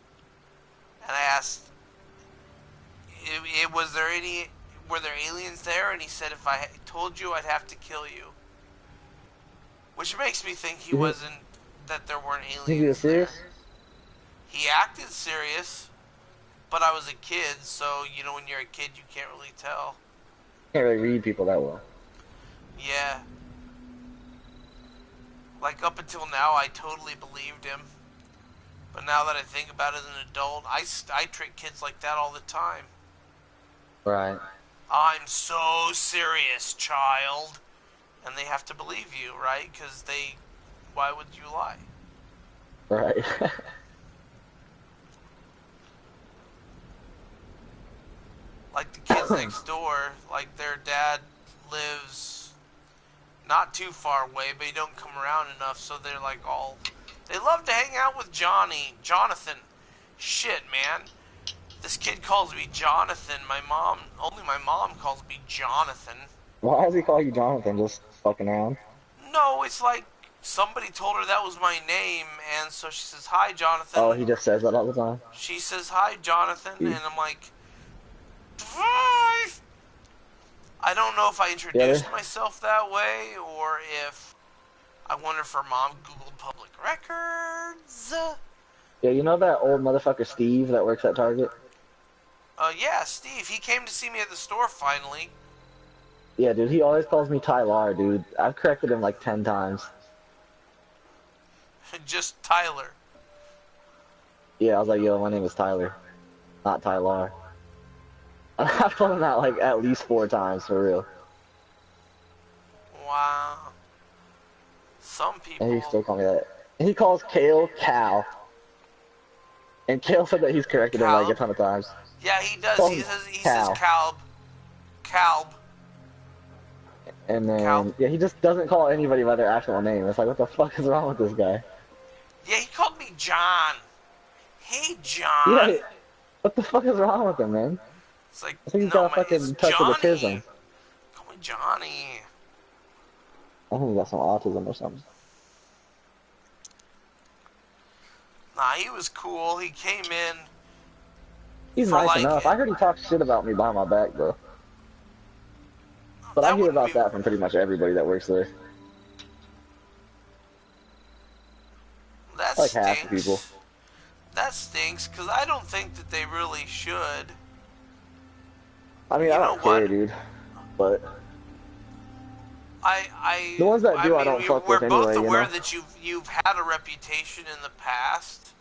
And I asked, was there any, were there aliens there? And he said, if I told you, I'd have to kill you. Which makes me think he You wasn't, that there weren't think he was aliens there. serious? He acted serious, but I was a kid, so, you know, when you're a kid, you can't really tell. Can't really read people that well. Yeah. Like, up until now, I totally believed him. But now that I think about it as an adult, I trick kids like that all the time. Right. I'm so serious, child. And they have to believe you, right? Because why would you lie? Right. Like the kids next door, like their dad lives not too far away, but he don't come around enough, so they're like they love to hang out with Jonathan. Shit, man. This kid calls me Jonathan. Only my mom calls me Jonathan. Why does he call you Jonathan? Just fucking around? No, it's like somebody told her that was my name, and so she says, "Hi, Jonathan." Oh, he just says that all the time? She says, "Hi, Jonathan," Jeez. and I'm like, "Hi." I don't know if I introduced myself that way, or if I wonder if her mom Googled public records. Yeah, you know that old motherfucker Steve that works at Target? Yeah, Steve. He came to see me at the store finally. Yeah, dude, he always calls me Tyler, dude. I've corrected him like 10 times. Just Tyler. Yeah, I was like, yo, my name is Tyler, not Tyler. I've told him that like at least 4 times, for real. Wow. Some people. And he still calls me that. He calls Kale Cal. And Kale said that he's corrected him like a ton of times. Yeah, he does. Calls He him says Calb. Calb. And then, Cal. yeah, he just doesn't call anybody by their actual name. It's like, what the fuck is wrong with this guy? Yeah, he called me John. Hey, John. Yeah, what the fuck is wrong with him, man? It's like, I think he's no, got a fucking it's touch Johnny. of autism. Call me Johnny. I think he got some autism or something. Nah, he was cool. He came in. He's nice enough. I heard he talks shit about me behind my back, bro. But I hear about that from pretty much everybody that works there. That Like stinks. half the people. That stinks, because I don't think that they really should. I mean, I don't care, dude. But the ones that do, I don't fuck with anyway, you know? We're both aware that you've had a reputation in the past.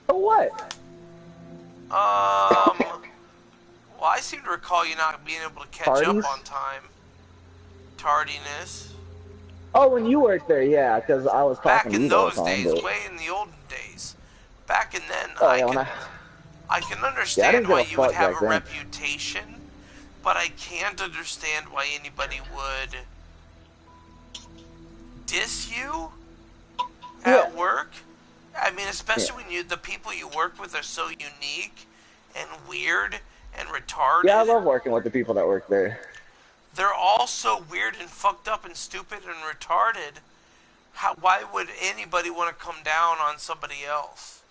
For what? Well, I seem to recall you not being able to catch up on time. Tardiness. Oh, when you worked there, yeah, because I was talking to you all the time. Back in those days, way in the olden days. Back in then, I can understand why you would have a reputation, but I can't understand why anybody would diss you at work. I mean, especially when the people you work with are so unique and weird and retarded. Yeah, I love working with the people that work there. They're all so weird and fucked up and stupid and retarded. Why would anybody want to come down on somebody else?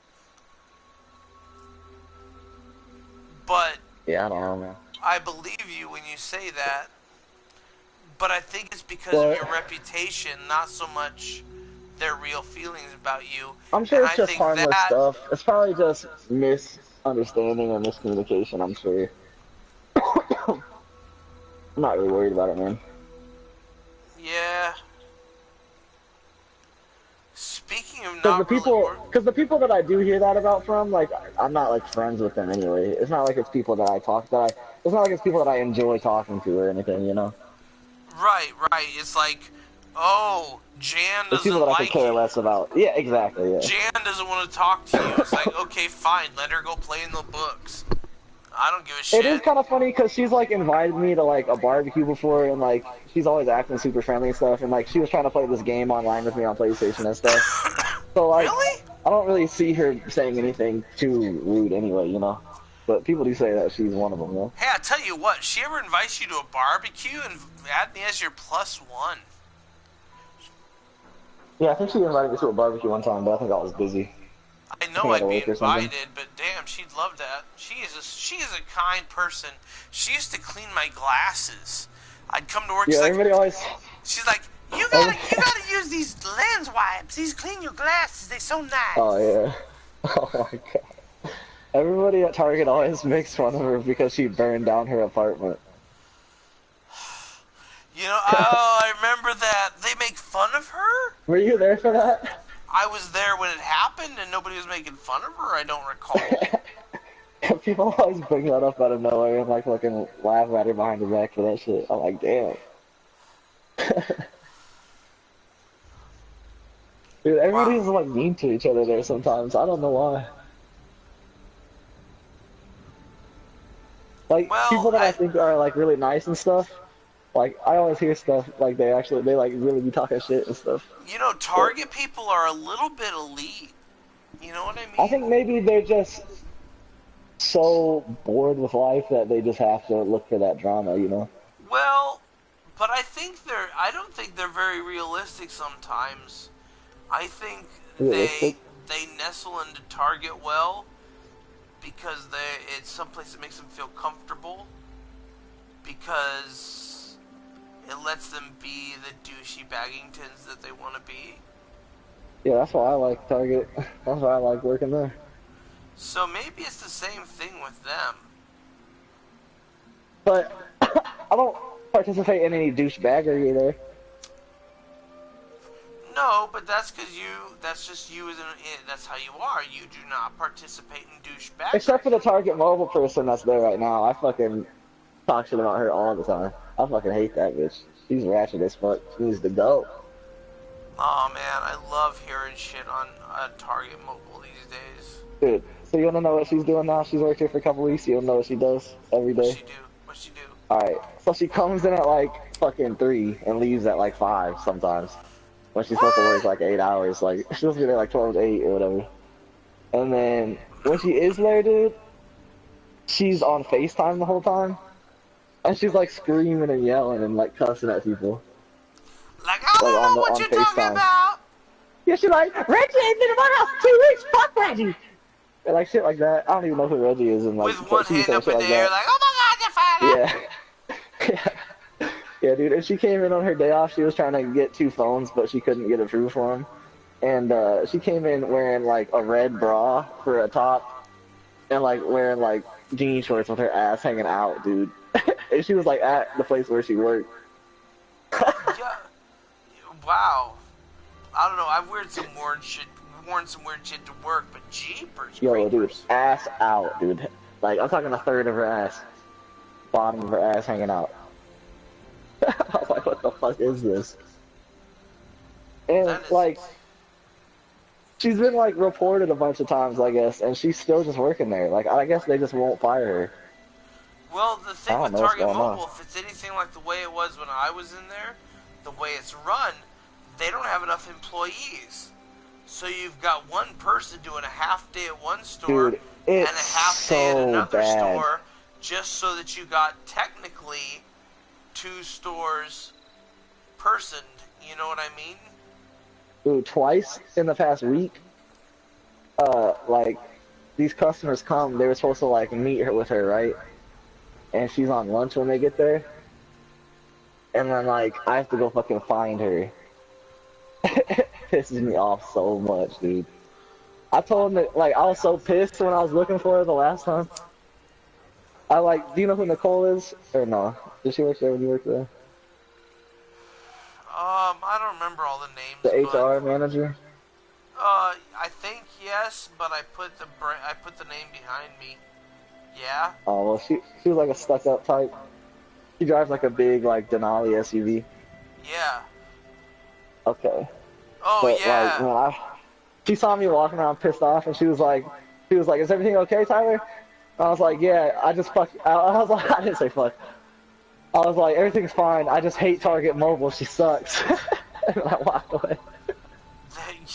But yeah, I don't know, man. I believe you when you say that. But I think it's because of your reputation, not so much their real feelings about you. I'm sure it's just harmless stuff. It's probably just misunderstanding or miscommunication, I'm sure. I'm not really worried about it, man. Yeah. Speaking of because the people that I do hear that about from, like, I'm not like friends with them anyway. It's not like it's people that I talk it's not like it's people that I enjoy talking to or anything, you know. Right, right. It's like, oh, Jan It's people doesn't that I could like care you. less about. Yeah, exactly. Yeah. Jan doesn't want to talk to you. It's like, okay, fine, let her go play in the books. I don't give a It is shit. kind of funny because she's like invited me to like a barbecue before, and like she's always acting super friendly and stuff, and like she was trying to play this game online with me on PlayStation and stuff. So like, Really? I don't really see her saying anything too rude anyway, you know. But people do say that she's one of them, though. Hey, I tell you what, she ever invites you to a barbecue and add me as your +1. Yeah, I think she invited me to a barbecue one time, but I think I was busy. I I know think I had to I'd be work or something. invited, but damn, she'd love that. She is a kind person. She used to clean my glasses. I'd come to work. Yeah, everybody always. She's like, Every, you gotta use these lens wipes. These clean your glasses. They're so oh nice. yeah. Oh my god. Everybody at Target always makes fun of her because she burned down her apartment. You know, oh, I remember that. They make fun of her. Were you there for that? I was there when it happened, and nobody was making fun of her. I don't recall. People always bring that up out of nowhere and like fucking laugh at her behind her back for that shit. I'm like, damn. Dude, Wow. everybody's like mean to each other there sometimes. I don't know why. Like Well, people that I think are like really nice and stuff. Like I always hear stuff like they like really be talking shit and stuff. you know, But Target people are a little bit elite. You know what I I mean? think maybe they're just so bored with life that they just have to look for that drama, you know? Well, but I don't think they're very realistic sometimes. I think Realistic. they nestle into Target well because it's someplace that makes them feel comfortable, because it lets them be the douchey Baggingtons that they want to be. Yeah, that's why I like Target. That's why I like working there. So maybe it's the same thing with them. But I don't participate in any douchebaggery either. No, but that's just you that's how you are. You do not participate in Except for douchebaggery. the Target mobile person that's there right now. I fucking talk shit about her all the time. I fucking hate that bitch. She's ratchet as fuck. She needs to go. Oh man, I love hearing shit on Target Mobile these days. Dude, so you wanna know what she's doing now? She's worked here for a couple weeks. You wanna know what she does every What day? she do? What she do? Alright, so she comes in at like fucking 3 and leaves at like 5 sometimes. When she's supposed to work What? like 8 hours. Like, she's supposed to be there like 12 to 8 or whatever. And then when she is there, dude, she's on FaceTime the whole time. And she's like screaming and yelling and like cussing at people. Like, I Like don't know what on you're talking FaceTime. about. Yeah, she's like, Reggie ain't been in my house in 2 weeks, fuck Reggie! And like shit like that. I don't even know who Reggie is and like, With but one she was hand saying up shit in like the air, that. like, oh my god, you found out. Yeah. Yeah. Yeah, dude, and she came in on her day off. She was trying to get 2 phones, but she couldn't get approved for them. And she came in wearing like a red bra for a top, and like wearing like jean shorts with her ass hanging out, dude. And she was like at the place where she worked. Yeah. Wow. I don't know. I've worn some weird shit to work, but jeepers Yo, dude, creepers. ass out, dude. Like I'm talking a third of her ass, bottom of her ass hanging out. I was like, what the fuck is this? And That is. like, she's been like reported a bunch of times, I guess, and she's still just working there. Like, I guess they just won't fire her. Well, the I thing don't with know what's Target going on. Mobile, if it's anything like the way it was when I was in there, the way it's run, they don't have enough employees. So you've got one person doing a half day at one store Dude, and it's a half day at so another bad. store, just so that you got technically 2 stores personed. You know what I mean? Dude, twice in the past week, like, these customers come, they were supposed to like meet her with her, right? And she's on lunch when they get there. And then like, I have to go fucking find her. It pisses me off so much, dude. I told him that, like, I was so pissed when I was looking for her the last time. I like, do you know who Nicole is? Or no? Did she work there when you worked there? I don't remember all the The names, but HR manager? I think yes, but I put the name behind me. Yeah? Oh well, she was like a stuck up type. She drives like a big like Denali SUV. Yeah. Okay, Oh, but like yeah. when she saw me walking around pissed off, and she was like, "Is everything okay, Tyler?" I was like, "Yeah, I just fuck." I was like, I didn't say fuck. I was like, "Everything's fine. I just hate Target Mobile. She sucks." And I walked away.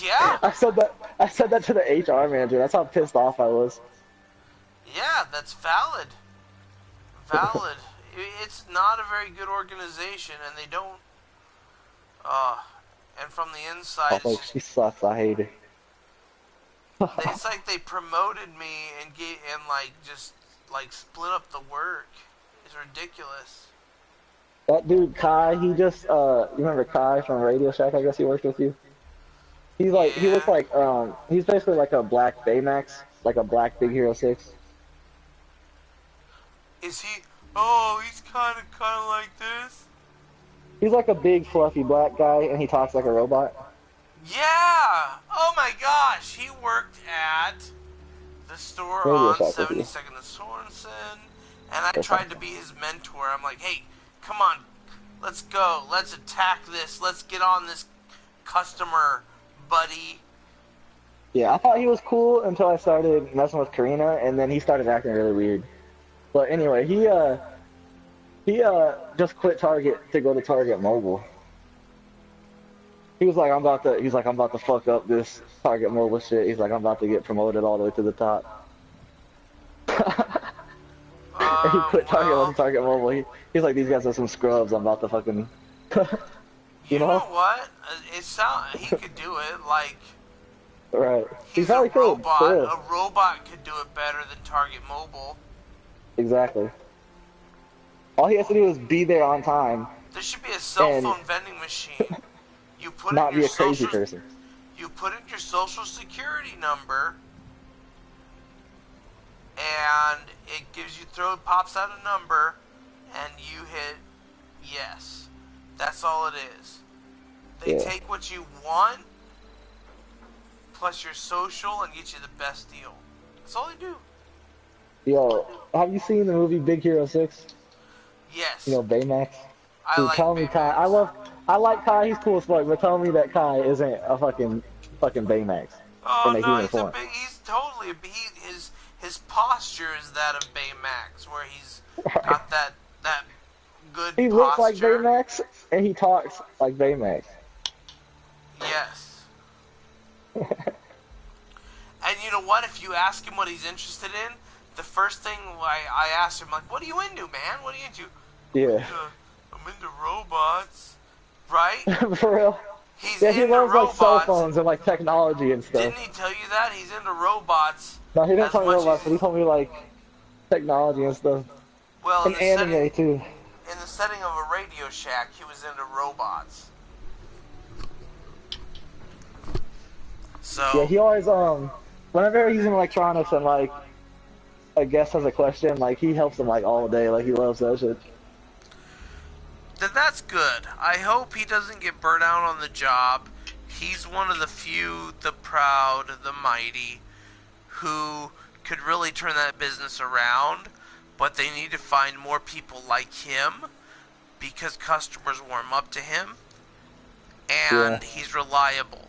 Yeah? I said that to the HR manager. That's how pissed off I was. Yeah, that's valid. Valid. It's not a very good organization, and they don't. Uh, and from the I inside, was it's like, just. she sucks. I hate her. It's like they promoted me and like just like split up the work. It's ridiculous. That dude Kai, he just you remember Kai from Radio Shack? I guess he worked with you. He looks Yeah. like he's basically like a black Baymax, like a black Big Hero 6. Is he? Oh, he's kind of like this. He's like a big fluffy black guy, and he talks like a robot. Yeah. Oh my gosh, he worked at the store Radio on Shack with you 72nd and Sorensen, and I or tried to something. be his mentor. I'm like, hey, come on, let's go, let's attack this, let's get on this customer, buddy. Yeah, I thought he was cool until I started messing with Karina, and then he started acting really weird. But anyway, he just quit Target to go to Target Mobile. He's like I'm about to fuck up this Target Mobile shit. He's like I'm about to get promoted all the way to the top. And he quit Target, went to Well, Target Mobile. He's like, these guys are some scrubs. I'm about to fucking, you you know know? what? He could do it. Like Right. He he's a probably could, for robot. real. A robot could do it better than Target Mobile. Exactly. All he has to do is be there on time There should be a cell and phone vending machine. You put in not your be a crazy social, person. you put in your social security number, and pops out a number, and you hit yes. That's all it is. They Yeah. take what you want plus your social and get you the best deal. That's all they do. That's all Yo, they do. have you seen the movie Big Hero 6? You Yes, know, Baymax? I Dude, like tell me Kai. Baymax. I like Kai. He's cool as fuck, but tell me that Kai isn't a fucking Baymax Oh in a no, human form. he's totally his posture is that of Baymax, where he's Right. got that good He looks like posture. Baymax and he talks like Baymax. Yes. And you know what? If you ask him what he's interested in, the first thing I ask him, like, what are you into, man? What are you into? Yeah. I'm into robots. Right? For real. He's Yeah, he into loves like cell robots. phones and like technology and stuff. Didn't he tell you that? He's into robots No, he didn't as tell me much robots, as but he told me like technology and stuff. well, And anime too. in the setting of a Radio Shack, he was into robots. Yeah, So, he always whenever he's in electronics and like a guest has a question, like he helps them like all day. Like he loves that shit. then that's good. I hope he doesn't get burnt out on the job. He's one of the few, the proud, the mighty, who could really turn that business around, but they need to find more people like him because customers warm up to him Yeah. and he's reliable.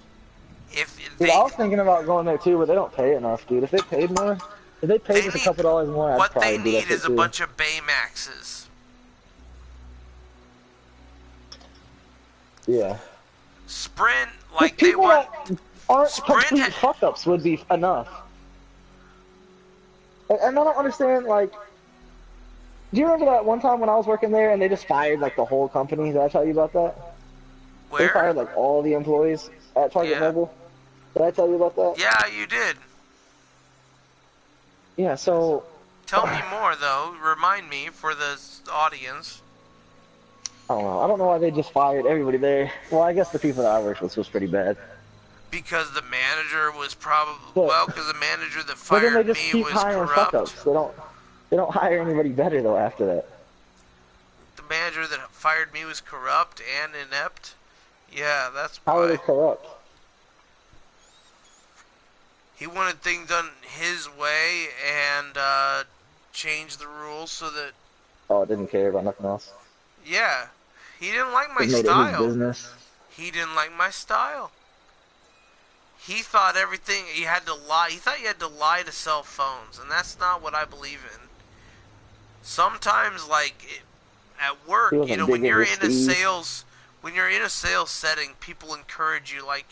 If Dude, they I was thinking about going there too, but they don't pay enough, dude. If they paid more, if they paid they just a need couple dollars more, I'd what they probably do that need shit is a too. bunch of Baymaxes. Yeah. Sprint, But like they people want that aren't Sprint complete fuck ups would be enough. And I don't understand, like, do you remember that one time when I was working there and they just fired like the whole company? Did I tell you about that? They where? fired like all the employees at Target Yeah. Mobile. Did I tell you about that? Yeah, you did. Yeah, so Tell me more though. Remind me for the audience. I don't know. I don't know why they just fired everybody there. Well, I guess the people that I worked with was pretty bad. Because the manager was probably But, because the manager that but then they fired just me keep was hiring fuck corrupt. ups. They don't hire anybody better though after that. The manager that fired me was corrupt and inept. Yeah, that's How are they why. corrupt? He wanted things done his way, and change the rules so that, Oh, I didn't care about nothing else. yeah, he didn't like my Just made it his style. business. He didn't like my style. He thought everything he had to lie. He thought you had to lie to sell phones, and that's not what I believe in. Sometimes, like at He work, you wasn't know, when digging you're with in a Steve. sales setting, people encourage you. Like,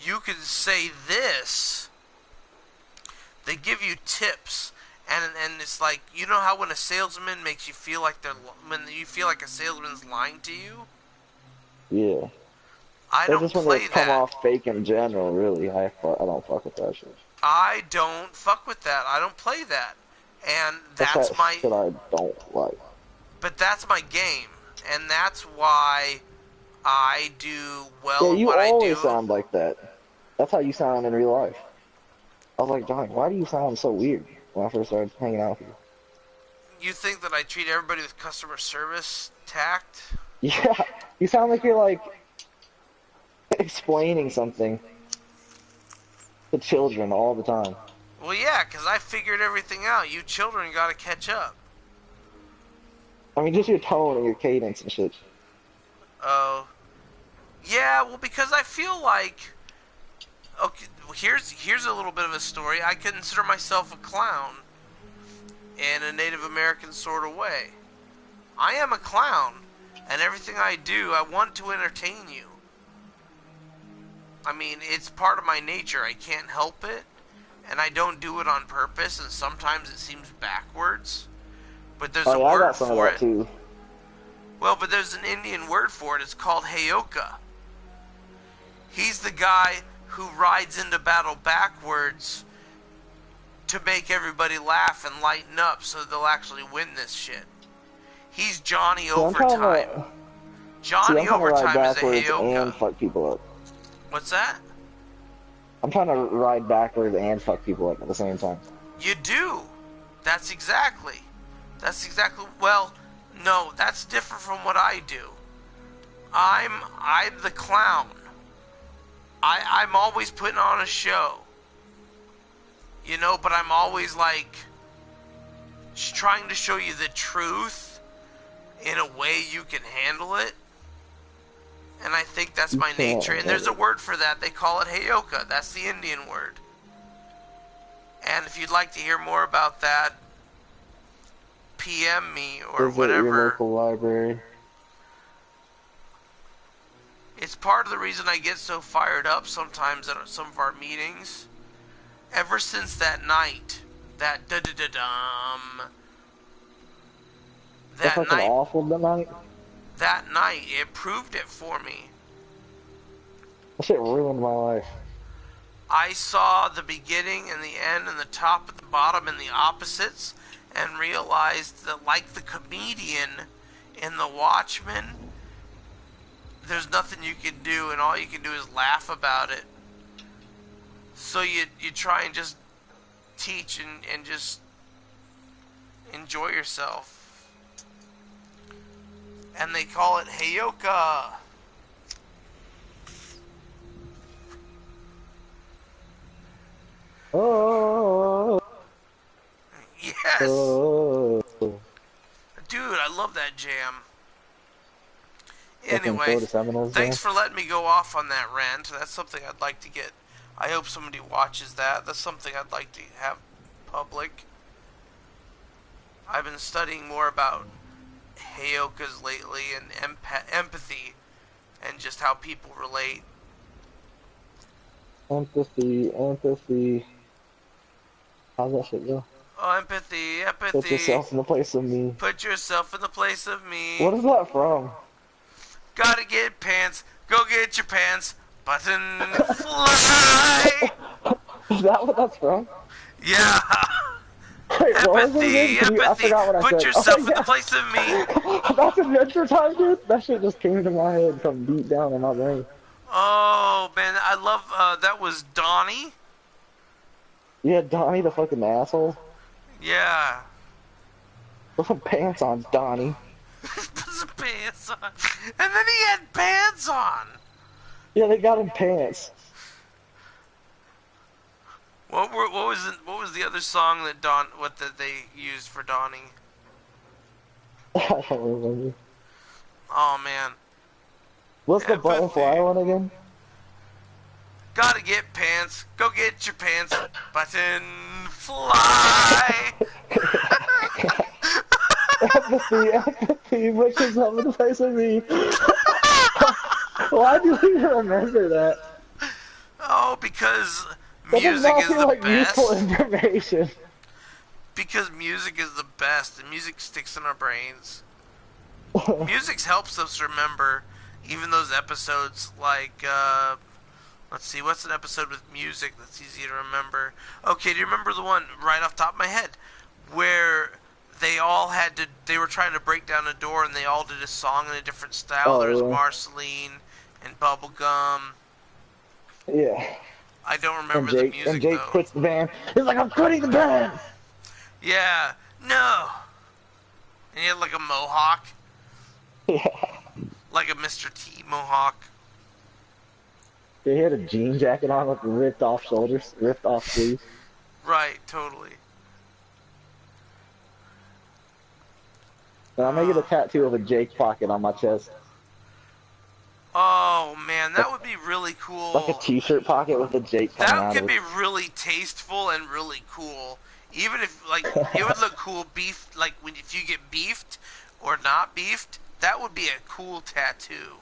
you can say this. They give you tips, and it's like, you know how when a salesman makes you feel like when you feel like a salesman's lying to you. Yeah. I That's don't just when they play come that. off fake in general, really. I don't fuck with that shit. I don't fuck with that. I don't play that. And That's that's that my shit I don't like. but that's my game. And that's why I do Yeah, well at you what I always do. sound like that. That's how you sound in real life. I was like, Johnny, why do you sound so weird when I first started hanging out with you? You think that I treat everybody with customer service tact? Yeah, you sound like you're like explaining something to children all the time. Well, yeah, because I figured everything out. You children got to catch up. I mean, just your tone and your cadence and shit. Oh, yeah. Well, because I feel like, okay, here's a little bit of a story. I consider myself a clown in a Native American sort of way. I am a clown, and everything I do, I want to entertain you. I mean, it's part of my nature. I can't help it, and I don't do it on purpose, and sometimes it seems backwards. But there's Oh a yeah, I word got some of for that it. too. Well, but there's an Indian word for it. It's called Heyoka. He's the guy who rides into battle backwards to make everybody laugh and lighten up so they'll actually win this shit. He's Johnny See, Overtime. I'm Johnny trying to ride Overtime is a backwards and Heyoka. fuck people up. What's that? I'm trying to ride backwards and fuck people up at the same time. You do. That's exactly. Well, no, that's different from what I do. I'm the clown. I'm always putting on a show. You know, but I'm always like trying to show you the truth in a way you can handle it. And I think that's my nature. And there's a word for that. They call it Heyoka. That's the Indian word. And if you'd like to hear more about that, PM me or Visit your whatever. local library. It's part of the reason I get so fired up sometimes at some of our meetings. Ever since that night, that da-da-da-dum, That's that fucking night, awful tonight. it proved it for me. That shit ruined my life. I saw the beginning and the end and the top and the bottom and the opposites and realized that, like the comedian in The Watchmen, there's nothing you can do and all you can do is laugh about it. So you try and just teach and just enjoy yourself. And they call it Heyoka. Oh. Yes! Oh. Dude, I love that jam. Fucking Anyway, throw the Seminoles thanks there. for letting me go off on that rant. That's something I'd like to get. I hope somebody watches that. That's something I'd like to have public. I've been studying more about Heyokas lately and empathy and just how people relate. Empathy. How's that shit go? Oh, empathy. Put yourself in the place of me. Put yourself in the place of me. What is that from? Gotta get pants. Go get your pants. Button fly. Is that what that's from? Yeah. Wait, what was it again? I Empathy. forgot what I Put said. yourself Oh, in the place of me. That's Adventure Time, dude. That shit just came into my head from deep down in my brain. Oh man, I love. That was Donnie. Yeah, Donnie the fucking asshole. Yeah. Put some pants on, Donnie. Put some pants on, and then he had pants on. Yeah, they got him pants. What was the other song that they used for Donnie? I don't remember. Oh man, What's the button fly empathy. one again? Gotta get pants. Go get your pants. Button fly. Empathy, empathy, which is up in the face of me. Why do you even remember that? Oh, because That does music not is feel the like useful best. information. Because music is the best, and music sticks in our brains. Music helps us remember even those episodes like let's see, what's an episode with music that's easy to remember? Okay, do you remember the one right off the top of my head where they were trying to break down a door and they all did a song in a different style? Oh There's yeah, Marceline and Bubblegum. yeah. I don't And remember the And music Jake though. quits the band. He's like, I'm quitting the band. Yeah, no. And he had like a mohawk, Yeah. like a Mr. T mohawk. He had a jean jacket on with ripped off shoulders, ripped off sleeves. Right, totally. And I'm gonna get a Uh, tattoo of a Jake pocket on my chest. oh man, Like, that would be really like a cool. t-shirt pocket with a Jake coming That out of could it. be really tasteful and really cool. Even if like it would look cool beef like when if you get beefed or not beefed, that would be a cool tattoo.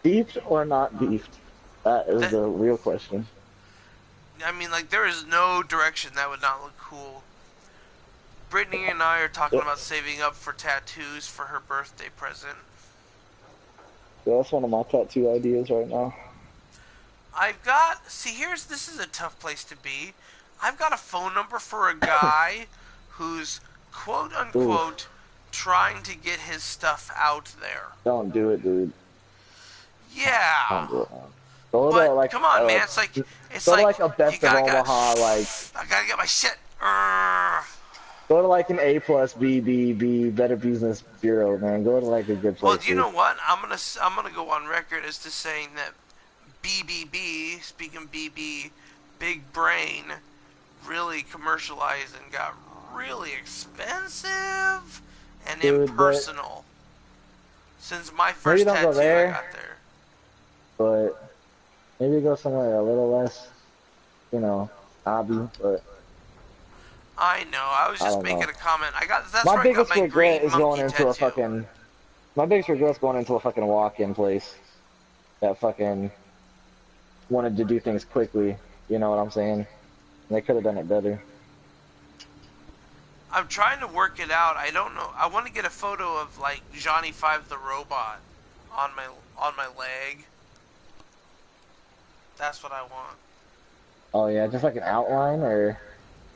Beefed or not beefed? That is That the real question. I mean like there is no direction that would not look cool. Brittany and I are talking Yeah, about saving up for tattoos for her birthday present. that's one of my tattoo ideas right now. I've got see here's this is a tough place to be. I've got a phone number for a guy who's quote Oof, unquote trying to get his stuff out there. don't do it, dude. Yeah. Don't do it, man. Go to But like come on, man. It's go to like like a you best of gotta got. Omaha, like I gotta get my shit. Urgh. go to like an A plus B Better Business Bureau, man. Go to like a good Well, place, do you dude. know what? I'm gonna go on record as to saying that BBB, speaking BB, Big Brain, really commercialized and got really expensive and Dude, but impersonal. Since my maybe first don't go tattoo, I there, got there. but maybe go somewhere a little less, you know, hobby, but I know. I was I just don't making know. a comment. That's My where I got biggest my regret green is going monkey into a tattoo. fucking, my biggest regret is going into a fucking walk-in place that fucking wanted to do things quickly, you know what I'm saying? And they could have done it better. I'm trying to work it out. I don't know. I want to get a photo of like Johnny Five the robot on my leg. That's what I want. Oh yeah, just like an outline or,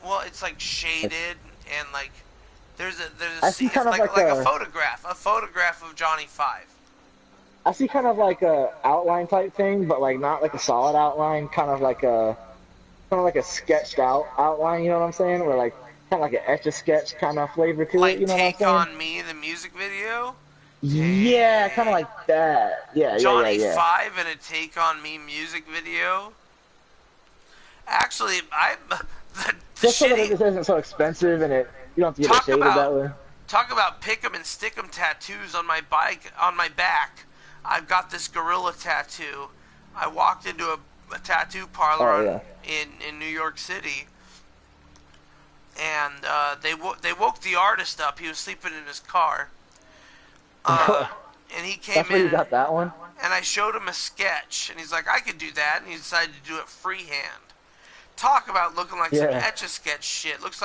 Well, it's like like, shaded and like there's a I see it's kind of like like a photograph of Johnny Five. I see kind of like a outline type thing, but like not like a solid outline, kind of like a sketched out outline, you know what I'm saying? Where like kind of like an etch a sketch kind of flavor to it, Like you know what I'm Take saying? on Me, the music video. Yeah, kind of Take like that. Johnny Yeah. Five in a Take on Me music video. Actually, I the Just so that it shitty just isn't so expensive and you don't have to get it talk shaded about that way. talk about pick 'em and stick 'em tattoos on my bike on my back. I've got this gorilla tattoo. I walked into a tattoo parlor Oh yeah. in New York City, and they woke the artist up. He was sleeping in his car, and he came That's where you in, got that one? and I showed him a sketch, and he's like, "I could do that," and he decided to do it freehand. Talk about looking like some Yeah. etch a sketch shit. Looks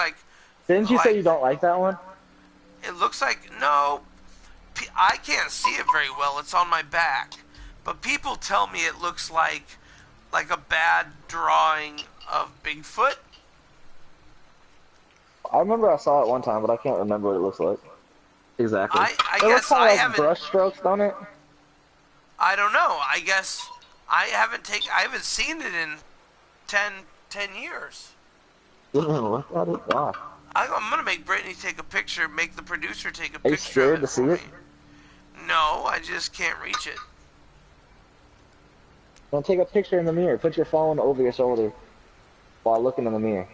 Didn't you say like you don't like that one? it looks like no. I can't see it very well. It's on my back, but people tell me it looks like a bad drawing of Bigfoot. I remember I saw it one time, but I can't remember what it looks like. Exactly. I It looks guess kind I of like haven't. brush strokes, don't it? I don't know. I guess I haven't seen it in 10 years. Look at it. God. I'm gonna make Brittany take a picture. Make the producer take a Are you picture of scared it to see for it? me. No, I just can't reach it. Don't take a picture in the mirror. Put your phone over your shoulder. while looking in the mirror.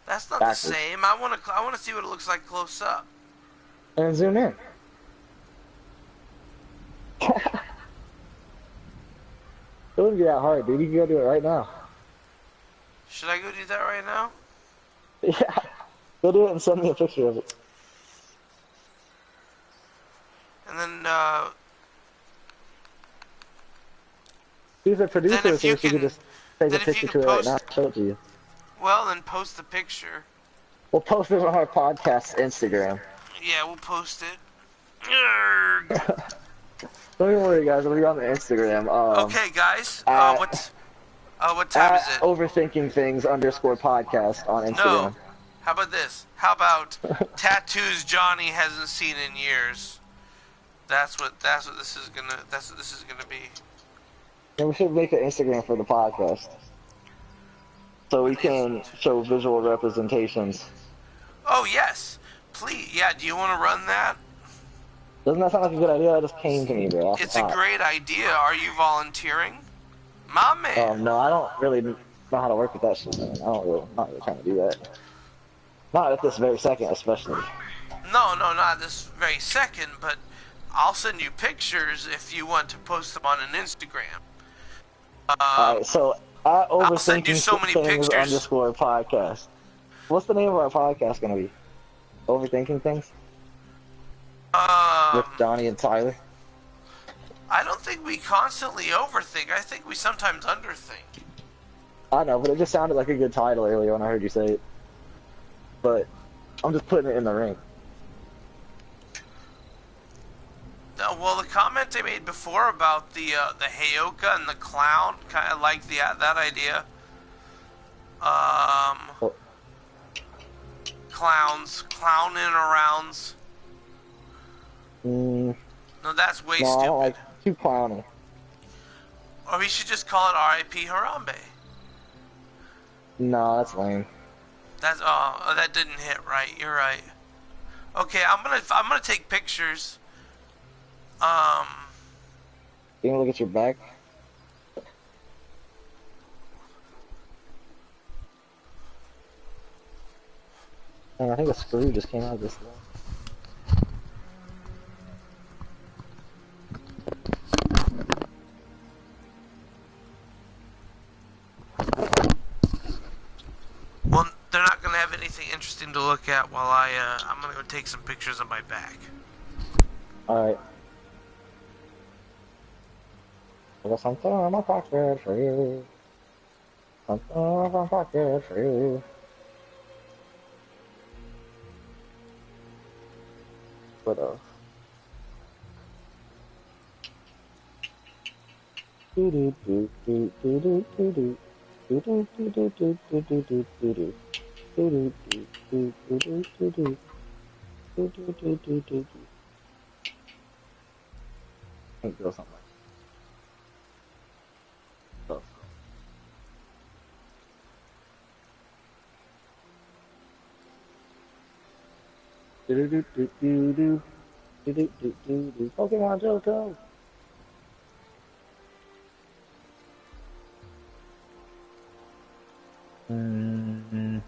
That's not the Backwards. same. I wanna see what it looks like close up. And then zoom in. It wouldn't be that hard, dude. You can go do it right now. Should I go do that right now? Yeah. Go do it and send me a picture of it. And then, She's a producer, if you so she could can, just take a then if you picture can to it right now post, and show it to you. well, then post the picture. We'll post it on our podcast's Instagram. Yeah, we'll post it. Yarg. Don't even worry, guys. It'll be on the Instagram. Okay, guys. At, What time is at it? overthinking things _ podcast on No. Instagram. How about this? How about tattoos Johnny hasn't seen in years? That's what this is gonna be. And we should make an Instagram for the podcast, so we can show visual representations. Oh yes, please. Yeah. Do you want to run that? Doesn't that sound like a good idea? That just came to me, bro. Off the It's a top. great idea. Are you volunteering? My man. No, I don't really know how to work with that shit, man. I'm not really trying to do that. Not at this very second, especially. No, not this very second, but I'll send you pictures if you want to post them on an Instagram. Alright, so at I'll send you overthinking so many things pictures. _ podcast. What's the name of our podcast gonna be? Overthinking things with Johnny and Tyler. I don't think we constantly overthink. I think we sometimes underthink. I know, but it just sounded like a good title earlier when I heard you say it. But I'm just putting it in the ring. Well, the comment they made before about the Heyoka and the clown, kind of like that idea. Oh, Clowns, clowning arounds. no, No, that's way I stupid. don't like too clowny. Or we should just call it R.I.P. Harambe. No, that's lame. That's that didn't hit right. You're right. Okay, I'm gonna take pictures. You gonna look at your back? Man, I think a screw just came out of this thing. Well, they're not gonna have anything interesting to look at while I'm gonna go take some pictures of my back. Alright. I got something in my pocket for you. Something in my pocket for you. What else? Do do do do do do do do. Do do do do do do do do do do. Do do do do do do do do. Do do do do do do. I think go something like that. Do do do do do do. Do do do do do. Pokemon Johto. Mm-hmm.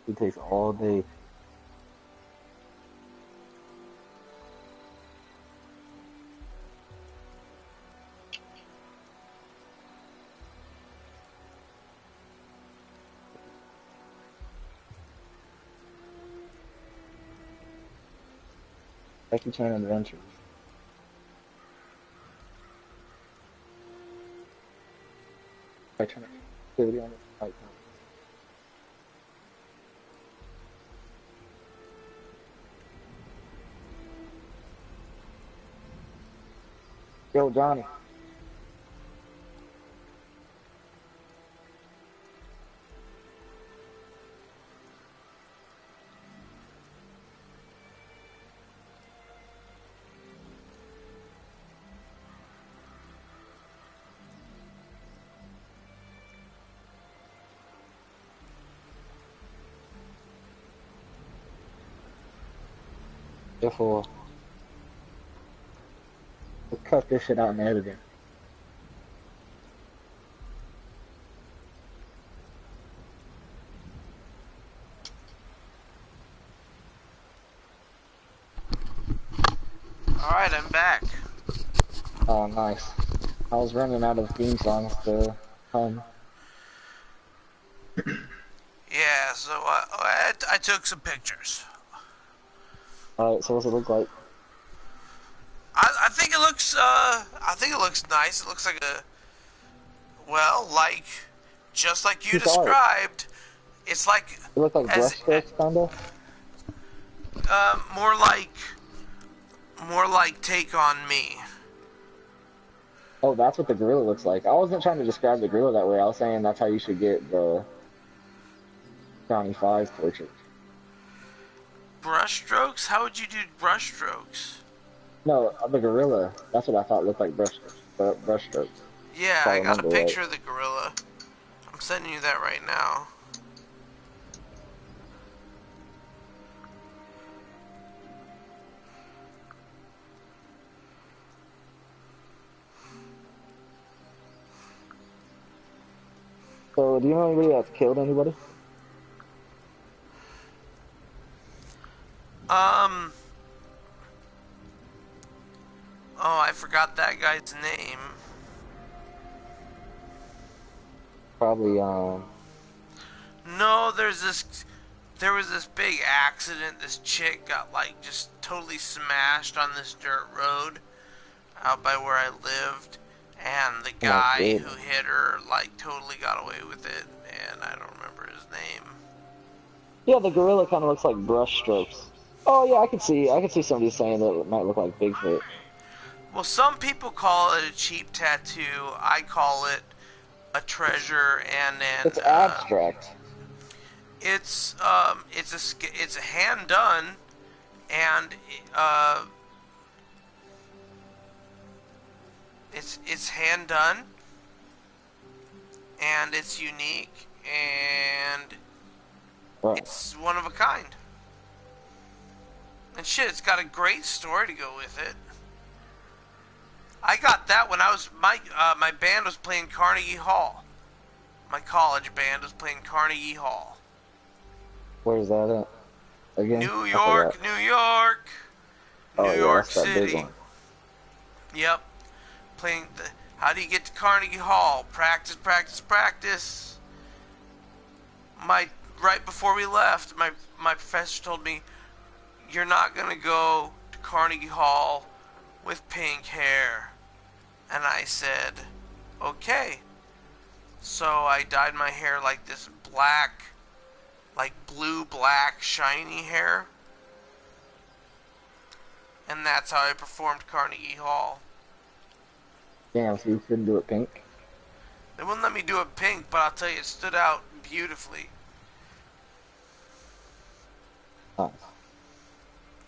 It takes all day. Becky Chain Adventures. I turn activity on this icon. Yo, Johnny. Therefore, we'll cut this shit out in editing. Oh, nice. I was running out of theme songs to hum. Yeah, so I took some pictures. Alright, so what's it look like? I think it looks I think it looks nice. It looks like a well, like just like you Piece of art. described. It's like It look like as brushstrokes, kinda? more like take on me. Oh, that's what the gorilla looks like. I wasn't trying to describe the gorilla that way. I was saying that's how you should get the County 5 portrait. Brushstrokes? How would you do brushstrokes? No, the gorilla. That's what I thought looked like brushstrokes. Yeah, If I I got a remember right. picture of the gorilla. I'm sending you that right now. So, do you know anybody that's killed anybody? Um. Oh, I forgot that guy's name. Probably, No, there was this big accident. This chick got like just totally smashed on this dirt road out by where I lived, and the oh my guy who goodness. hit her like totally got away with it, and I don't remember his name. Yeah, the gorilla kind of looks like brushstrokes. Oh yeah, I could see somebody saying that it might look like Bigfoot. Well, some people call it a cheap tattoo. I call it a treasure, and then It's abstract. it's a hand done, and uh, it's hand done, and it's unique, and Right. it's one of a kind. And shit, it's got a great story to go with it. I got that when I was my band was playing Carnegie Hall. My college band was playing Carnegie Hall. Where's that at? Again? New I forgot. York, New York, Oh New yeah, York that's that big City. one. Yep. Playing the. How do you get to Carnegie Hall? Practice, practice, practice. My right before we left, my professor told me, "You're not gonna go to Carnegie Hall with pink hair." And I said, "Okay." So I dyed my hair like this black, like blue black shiny hair, and that's how I performed Carnegie Hall. Damn, so you couldn't do it pink? They wouldn't let me do it pink, but I'll tell you, it stood out beautifully. Nice.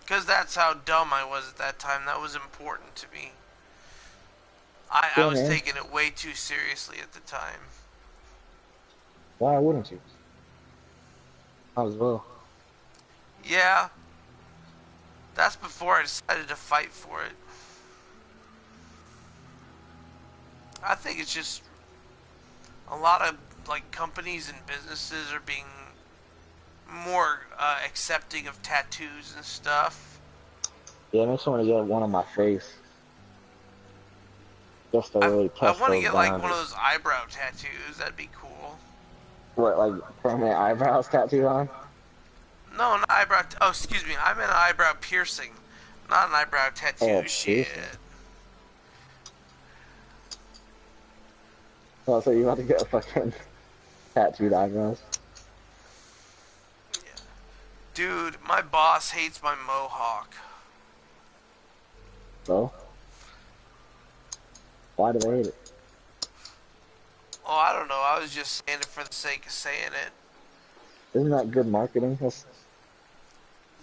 Because that's how dumb I was at that time. That was important to me. I Yeah, was man. taking it way too seriously at the time. Why wouldn't you? Might as well. Yeah, that's before I decided to fight for it. I think it's just a lot of like companies and businesses are being more accepting of tattoos and stuff. Yeah, it makes me want to get one on my face. Just to I really I test want to those get like one of boundaries. those eyebrow tattoos. That'd be cool. What, like permanent eyebrows tattooed on? No, an eyebrow. Oh, excuse me. I meant an eyebrow piercing, not an eyebrow Oh, tattoo. piercing. Shit. Oh, so you want to get a fucking tattooed eyebrows? Yeah. Dude, my boss hates my mohawk. So? Why do they hate it? Oh, I don't know. I was just saying it for the sake of saying it. Isn't that good marketing?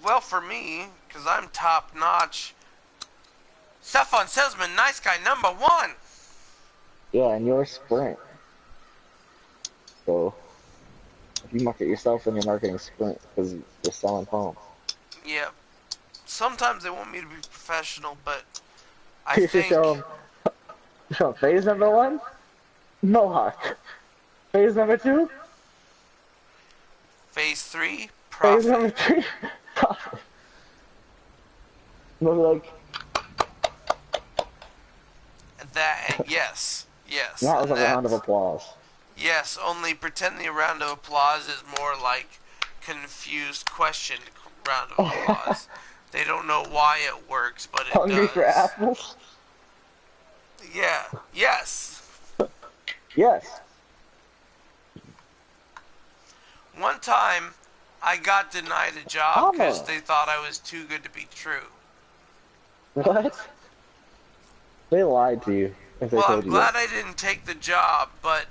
Well, for me, because I'm top notch. Cell phone salesman, nice guy, #1. Yeah, and you're Sprint. So, if you market yourself, then you're marketing Sprint because you're selling phones. Yeah. Sometimes they want me to be professional, but I You should think show them phase #1, Mohawk. Phase #2, phase 3, phase profit. #3, profit. And they'll be like, That, yes, yes, Not with and a round of that's, applause. yes, only pretend the round of applause is more like confused question round of applause. They don't know why it works, but it Hungry for does. apples? Yeah, yes. Yes. One time, I got denied a job because Mama. they thought I was too good to be true. What? They lied to you if they Well, I'm told you that. glad I didn't take the job, but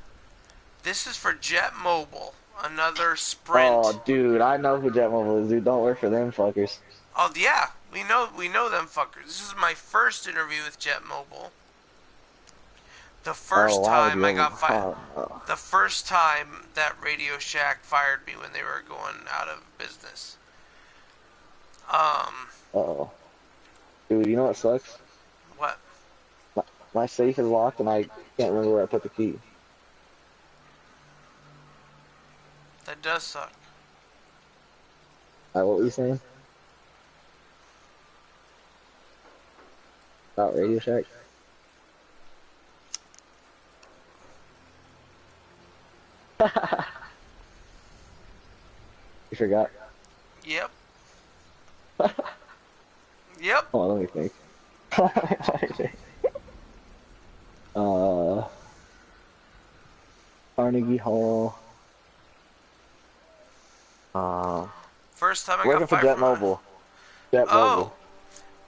this is for Jet Mobile, another Oh, Sprint. dude, I know who Jet Mobile is, dude. Don't work for them fuckers. Oh yeah, we know them fuckers. This is my first interview with Jet Mobile. The Oh, first why would time you I ever? got fired. Oh, The first time that Radio Shack fired me when they were going out of business. Um, oh. Dude, you know what sucks? what? My, my safe is locked and I can't remember where I put the key. That does suck. What were you saying? About Radio Shack? You forgot? Yep. Yep. Oh, let me think. Let me think. Uh, Carnegie Hall. Uh, First time I got Working for fired Jet from. Mobile. Jet Oh, Mobile.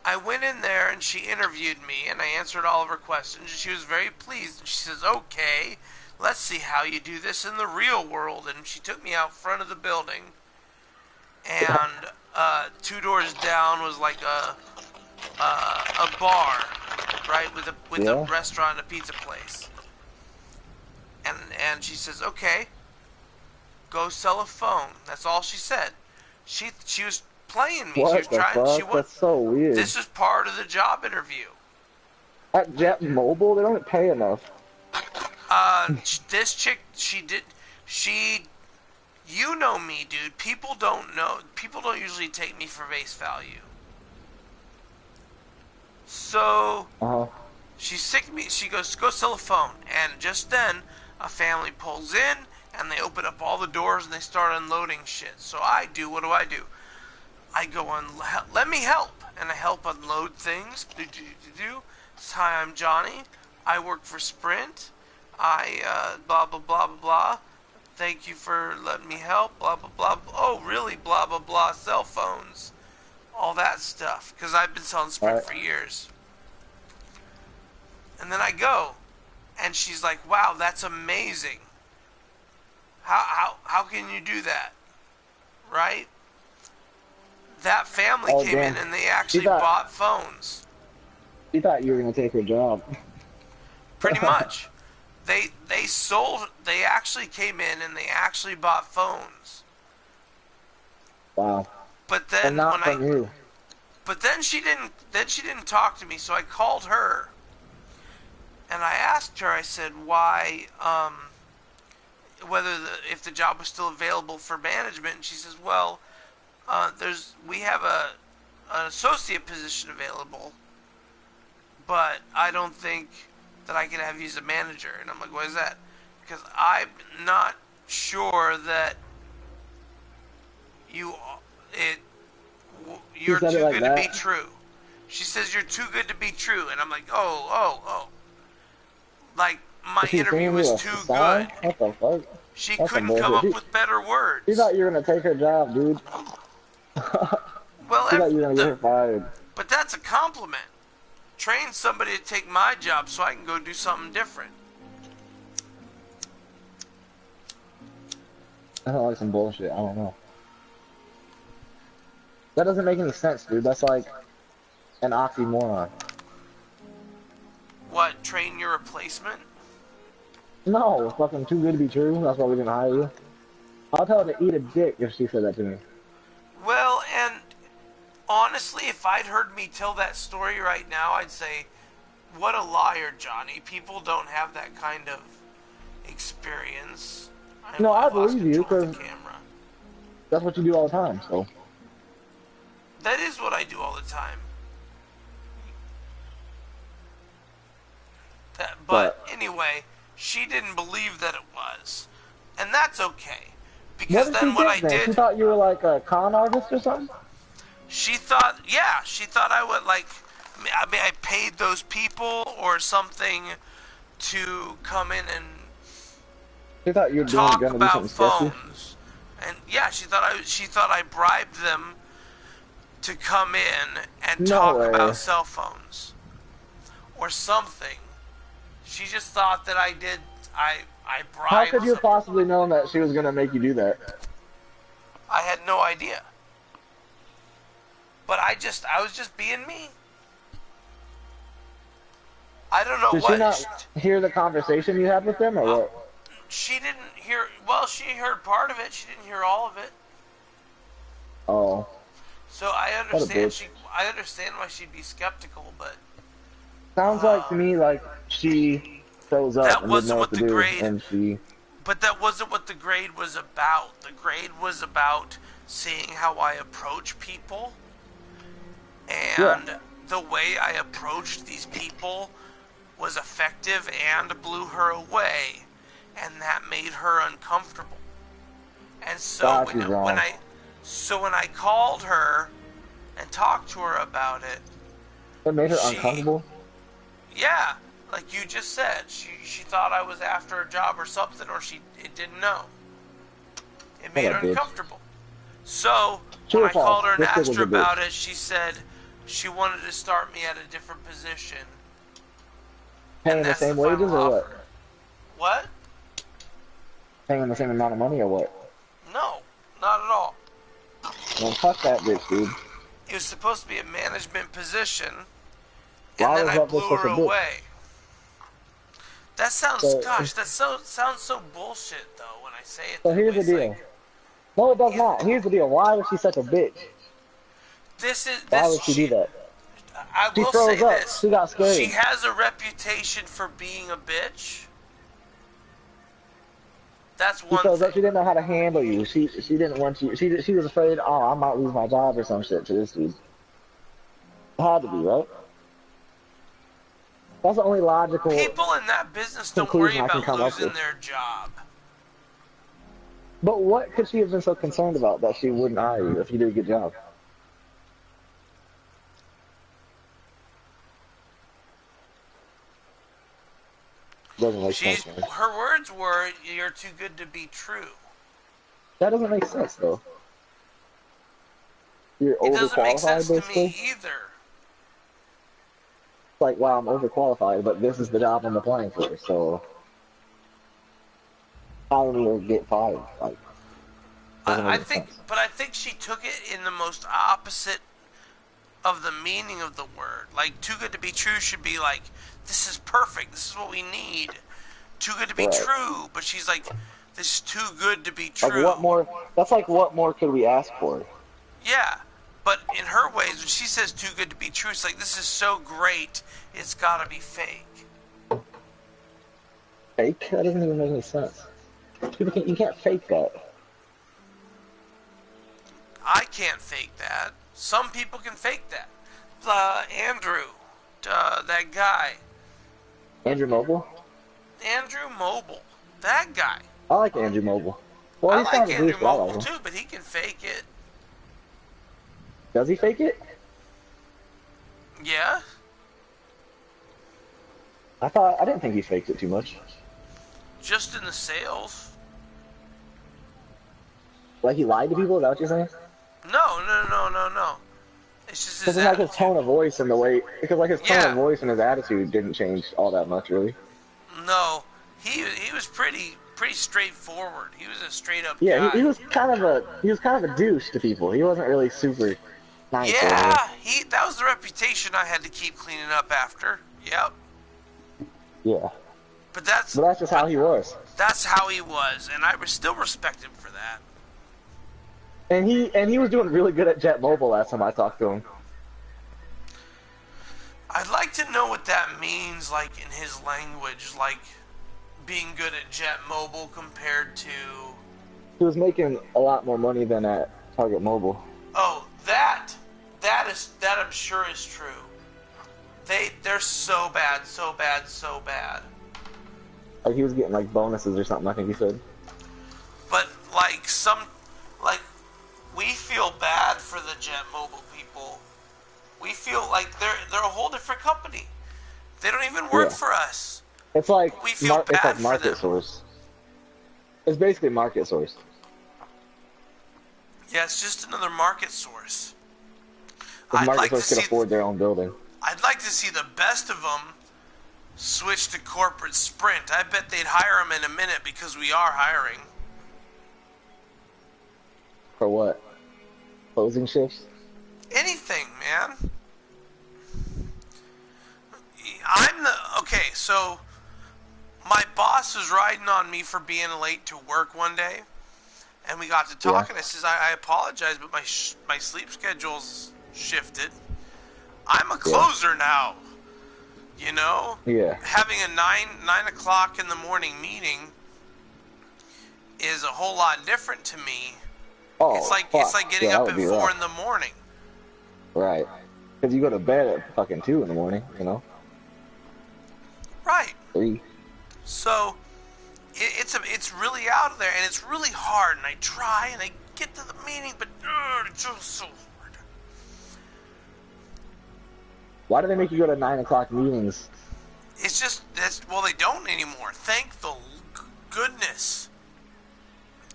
I went in there and she interviewed me and I answered all of her questions. She was very pleased. And she says, "Okay, let's see how you do this in the real world." And she took me out front of the building, and two doors down was like a bar, right, with a Yeah? restaurant, and a pizza place. And she says, "Okay, go sell a phone." That's all she said. She was playing me. She was What the trying. She fuck? what? That's so weird. This is part of the job interview. At Jet Mobile, they don't pay enough. This chick, she, you know me, dude. People don't know. People don't usually take me for face value. So Uh-huh. she sicked me. She goes, "Go sell a phone." And just then, a family pulls in, and they open up all the doors and they start unloading shit. So I do. What do? I go on. Let me help, and I help unload things. Hi, I'm Johnny. I work for Sprint. I blah blah blah blah blah. Thank you for letting me help. Blah blah blah. Oh, really? Blah blah blah. Cell phones, all that stuff. Because I've been selling Sprint Alright. for years. And then I go, and she's like, "Wow, that's amazing. How can you do that?" Right? That family Oh, came in damn. and they She actually thought, bought phones. she thought you were gonna take her job. Pretty much. They actually came in and they actually bought phones. Wow. But And then not from you. she didn't talk to me, so I called her and I asked her, I said, why if the job was still available for management, and she says, "Well, we have an associate position available, but I don't think that I can have you as a manager." And I'm like, "What is that?" Because I'm not sure that you it She you're said it too like good to be that. true. She says you're too good to be true, and I'm like, oh. Like my She's interview singing was you a too song? good. What the fuck? She That's some couldn't come bullshit. up with better She words. thought you were gonna take her job, dude. Well, She thought you were gonna get her fired. but that's a compliment. Train somebody to take my job so I can go do something different. I don't like some bullshit. I don't know. That doesn't make any sense, dude. That's like an oxymoron. What, train your replacement? No, it's fucking too good to be true. That's why we didn't hire you. I'll tell her to eat a dick if she said that to me. Well, and honestly, if I'd heard me tell that story right now, I'd say, "What a liar, Johnny. People don't have that kind of experience." No, I lost believe you, control of because the camera. that's what you do all the time, so. That is what I do all the time. But anyway, she didn't believe that it was. And that's okay. What Because did she then what I think then? She did, thought you were like a con artist or something? she thought, yeah, she thought I would like, I mean, I paid those people or something to come in and She thought you were talk gonna do about something sketchy? phones. And yeah, she thought I bribed them to come in and No talk about way. cell phones or something. She just thought that I How bribed could you have some. possibly known that she was gonna make you do that? I had no idea. But I was just being me. I don't know Did she not hear the conversation you had with them, or what? she didn't hear. Well, she heard part of it. She didn't hear all of it. Oh, So I what a understand. bitch. I understand why she'd be skeptical, but Sounds like to me like she froze up that and didn't know wasn't what what to the do, grade. and she. But that wasn't what the grade was about. The grade was about seeing how I approach people, Yeah. and the way I approached these people was effective and blew her away, and that made her uncomfortable. And so God, she's wrong. when I called her and talked to her about it, It made her she uncomfortable. yeah, like you just said, she thought I was after a job or something, or it didn't know. It made What a her bitch. uncomfortable. So True when or I false? called her and This chick asked was her a bitch. about it, she said she wanted to start me at a different position, Paying and the that's same the final wages or what? offer. What? Paying the same amount of money or what? No, not at all. Man, fuck that bitch, dude. It was supposed to be a management position, and Why then was I that bitch blew such her a bitch? away. That sounds, So, gosh, that sounds so bullshit though when I say it so that here's way. the It's deal. like, No, it does it, not. Here's the deal. Why was she such a bitch? Why would she do that? I She will froze say up. this. She got She scared. has a reputation for being a bitch. That's She one froze up. thing. She didn't know how to handle you. She didn't want you. She was afraid. Oh, I might lose my job or some shit to this dude. It had to be right. That's the only logical People in that business don't worry conclusion I can about come up losing with. their job. But what could she have been so concerned about that she wouldn't hire you if you did a good job? Doesn't make sense, man. Her words were, "You're too good to be true." That doesn't make sense, though. You're It doesn't make overqualified, sense to me basically. either. It's like, wow, I'm overqualified, but this is the job I'm applying for, so I don't even get fired. Like, doesn't make any sense. But I think she took it in the most opposite of the meaning of the word. Like, too good to be true should be like, this is perfect. This is what we need. Too good to be Right. true. But she's like, this is too good to be Like, true. what more? That's like, what more could we ask for? Yeah. But in her ways, when she says too good to be true, it's like, this is so great, it's gotta be fake. Fake? That doesn't even make any sense. You can't fake that. I can't fake that. Some people can fake that. Andrew, that guy. Andrew Mobile? Andrew Mobile. That guy. I like Andrew Mobile. Well, I he's kind like of a douche, Andrew but I like Mobile him. too, but he can fake it. Does he fake it? Yeah? I didn't think he faked it too much. Just in the sales. Like, he lied to people, is that what you're saying? No. It's just his Because like his attitude. tone of voice and the way, because like his tone Yeah. of voice and his attitude didn't change all that much, really. No, he was pretty straightforward. He was a straight up Yeah, guy. he was kind of a douche to people. He wasn't really super nice. Or Yeah, that was the reputation I had to keep cleaning up after. Yep. yeah, But that's just how he was. That's how he was, and I still respect him for that. And he was doing really good at Jet Mobile last time I talked to him. I'd like to know what that means, like in his language, like being good at Jet Mobile compared to. He was making a lot more money than at Target Mobile. Oh, that I'm sure is true. They're so bad, so bad, so bad. Like he was getting like bonuses or something. I think he said. But like like we feel bad for the Jet Mobile people. We feel like they're a whole different company. They don't even work Yeah. for us. It's like We feel it's bad like for them. market source. It's basically market source. Yeah, it's just another market source. If I'd market like to source could see. afford their own building. I'd like to see the best of them switch to corporate Sprint. I bet they'd hire them in a minute because we are hiring. For what? Closing shifts? Anything, man. Okay, so my boss was riding on me for being late to work one day, and we got to talking. Yeah. I says, I apologize, but my sleep schedule's shifted. I'm a closer now. You know? Yeah. Having a 9 o'clock in the morning meeting is a whole lot different to me. Oh, It's like getting yeah, up that at would be 4 rough. in the morning. Right. Because you go to bed at fucking 2 in the morning, you know? Right. 3. So it's really out of there, and it's really hard. And I try, and I get to the meeting, but it's just so hard. Why do they make you go to 9 o'clock meetings? It's just they don't anymore. Thank the goodness.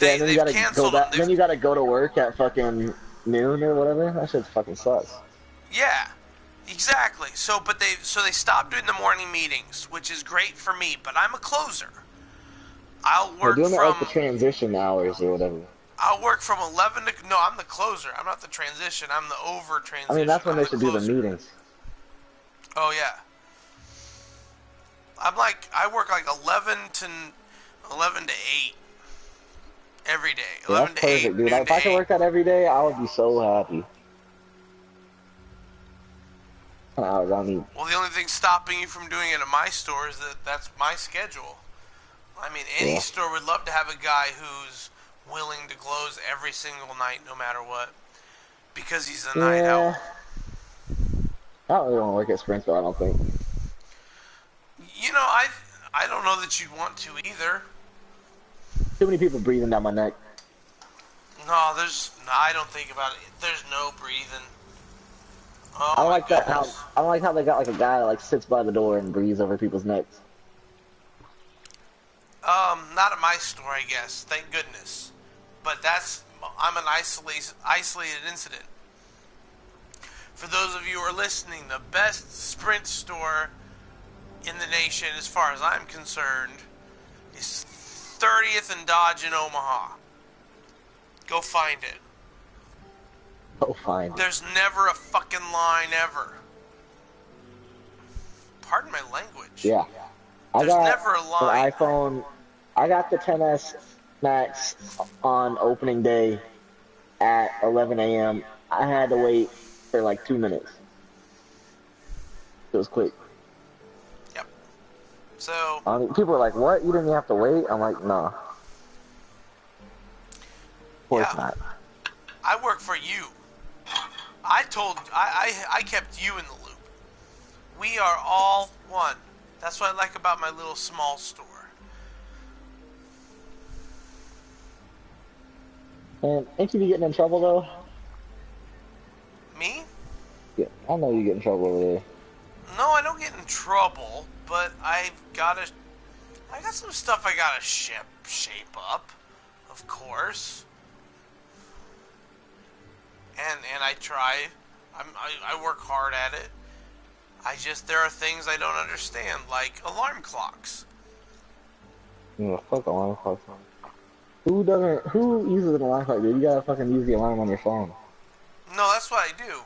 Yeah, and then you They've gotta go canceled back. them. Then you gotta go to work at fucking noon or whatever. That shit fucking sucks. Yeah, exactly. So they stopped doing the morning meetings, which is great for me. But I'm a closer. I'll They're work doing it like the from transition hours or whatever. 11 to. No, I'm the closer. I'm not the transition. I'm the over transition. I mean, that's when I'm they the should do the closer. meetings. Oh yeah. I work like 11 to 8 every day. Yeah, 11 that's to 8, perfect, dude. noon If to I could 8. work that every day, I would be so happy. Hours I need. Well, the only thing stopping you from doing it at my store is that's my schedule. I mean, any Yeah. store would love to have a guy who's willing to close every single night, no matter what, because he's a night Yeah. owl. I don't really want to work at Sprint, though, I don't think. You know, I don't know that you'd want to either. Too many people breathing down my neck. No, I don't think about it. There's no breathing. Oh I don't my like that. goodness. I don't like how they got like a guy that like sits by the door and breathes over people's necks. Not at my store, I guess. Thank goodness. But I'm an isolated incident. For those of you who are listening, the best Sprint store in the nation, as far as I'm concerned, is 30th and Dodge in Omaha. Go find it. Oh, fine. There's never a fucking line ever. Pardon my language. Yeah. I There's got never a line. an iPhone. I got the 10s Max on opening day at 11 a.m. I had to wait for like 2 minutes. It was quick. Yep. So, People were like, "What? You didn't have to wait?" I'm like, "Nah." Of course yeah. not. I work for you. I kept you in the loop. We are all one. That's what I like about my little small store. And ain't you be getting in trouble though? Me? Yeah, I know you get in trouble over there. No, I don't get in trouble, but I got some stuff I gotta shape up, of course. And I try. I work hard at it. There are things I don't understand, like alarm clocks. Yeah, fuck alarm clocks. Who uses an alarm clock, dude? You gotta fucking use the alarm on your phone. No, that's what I do.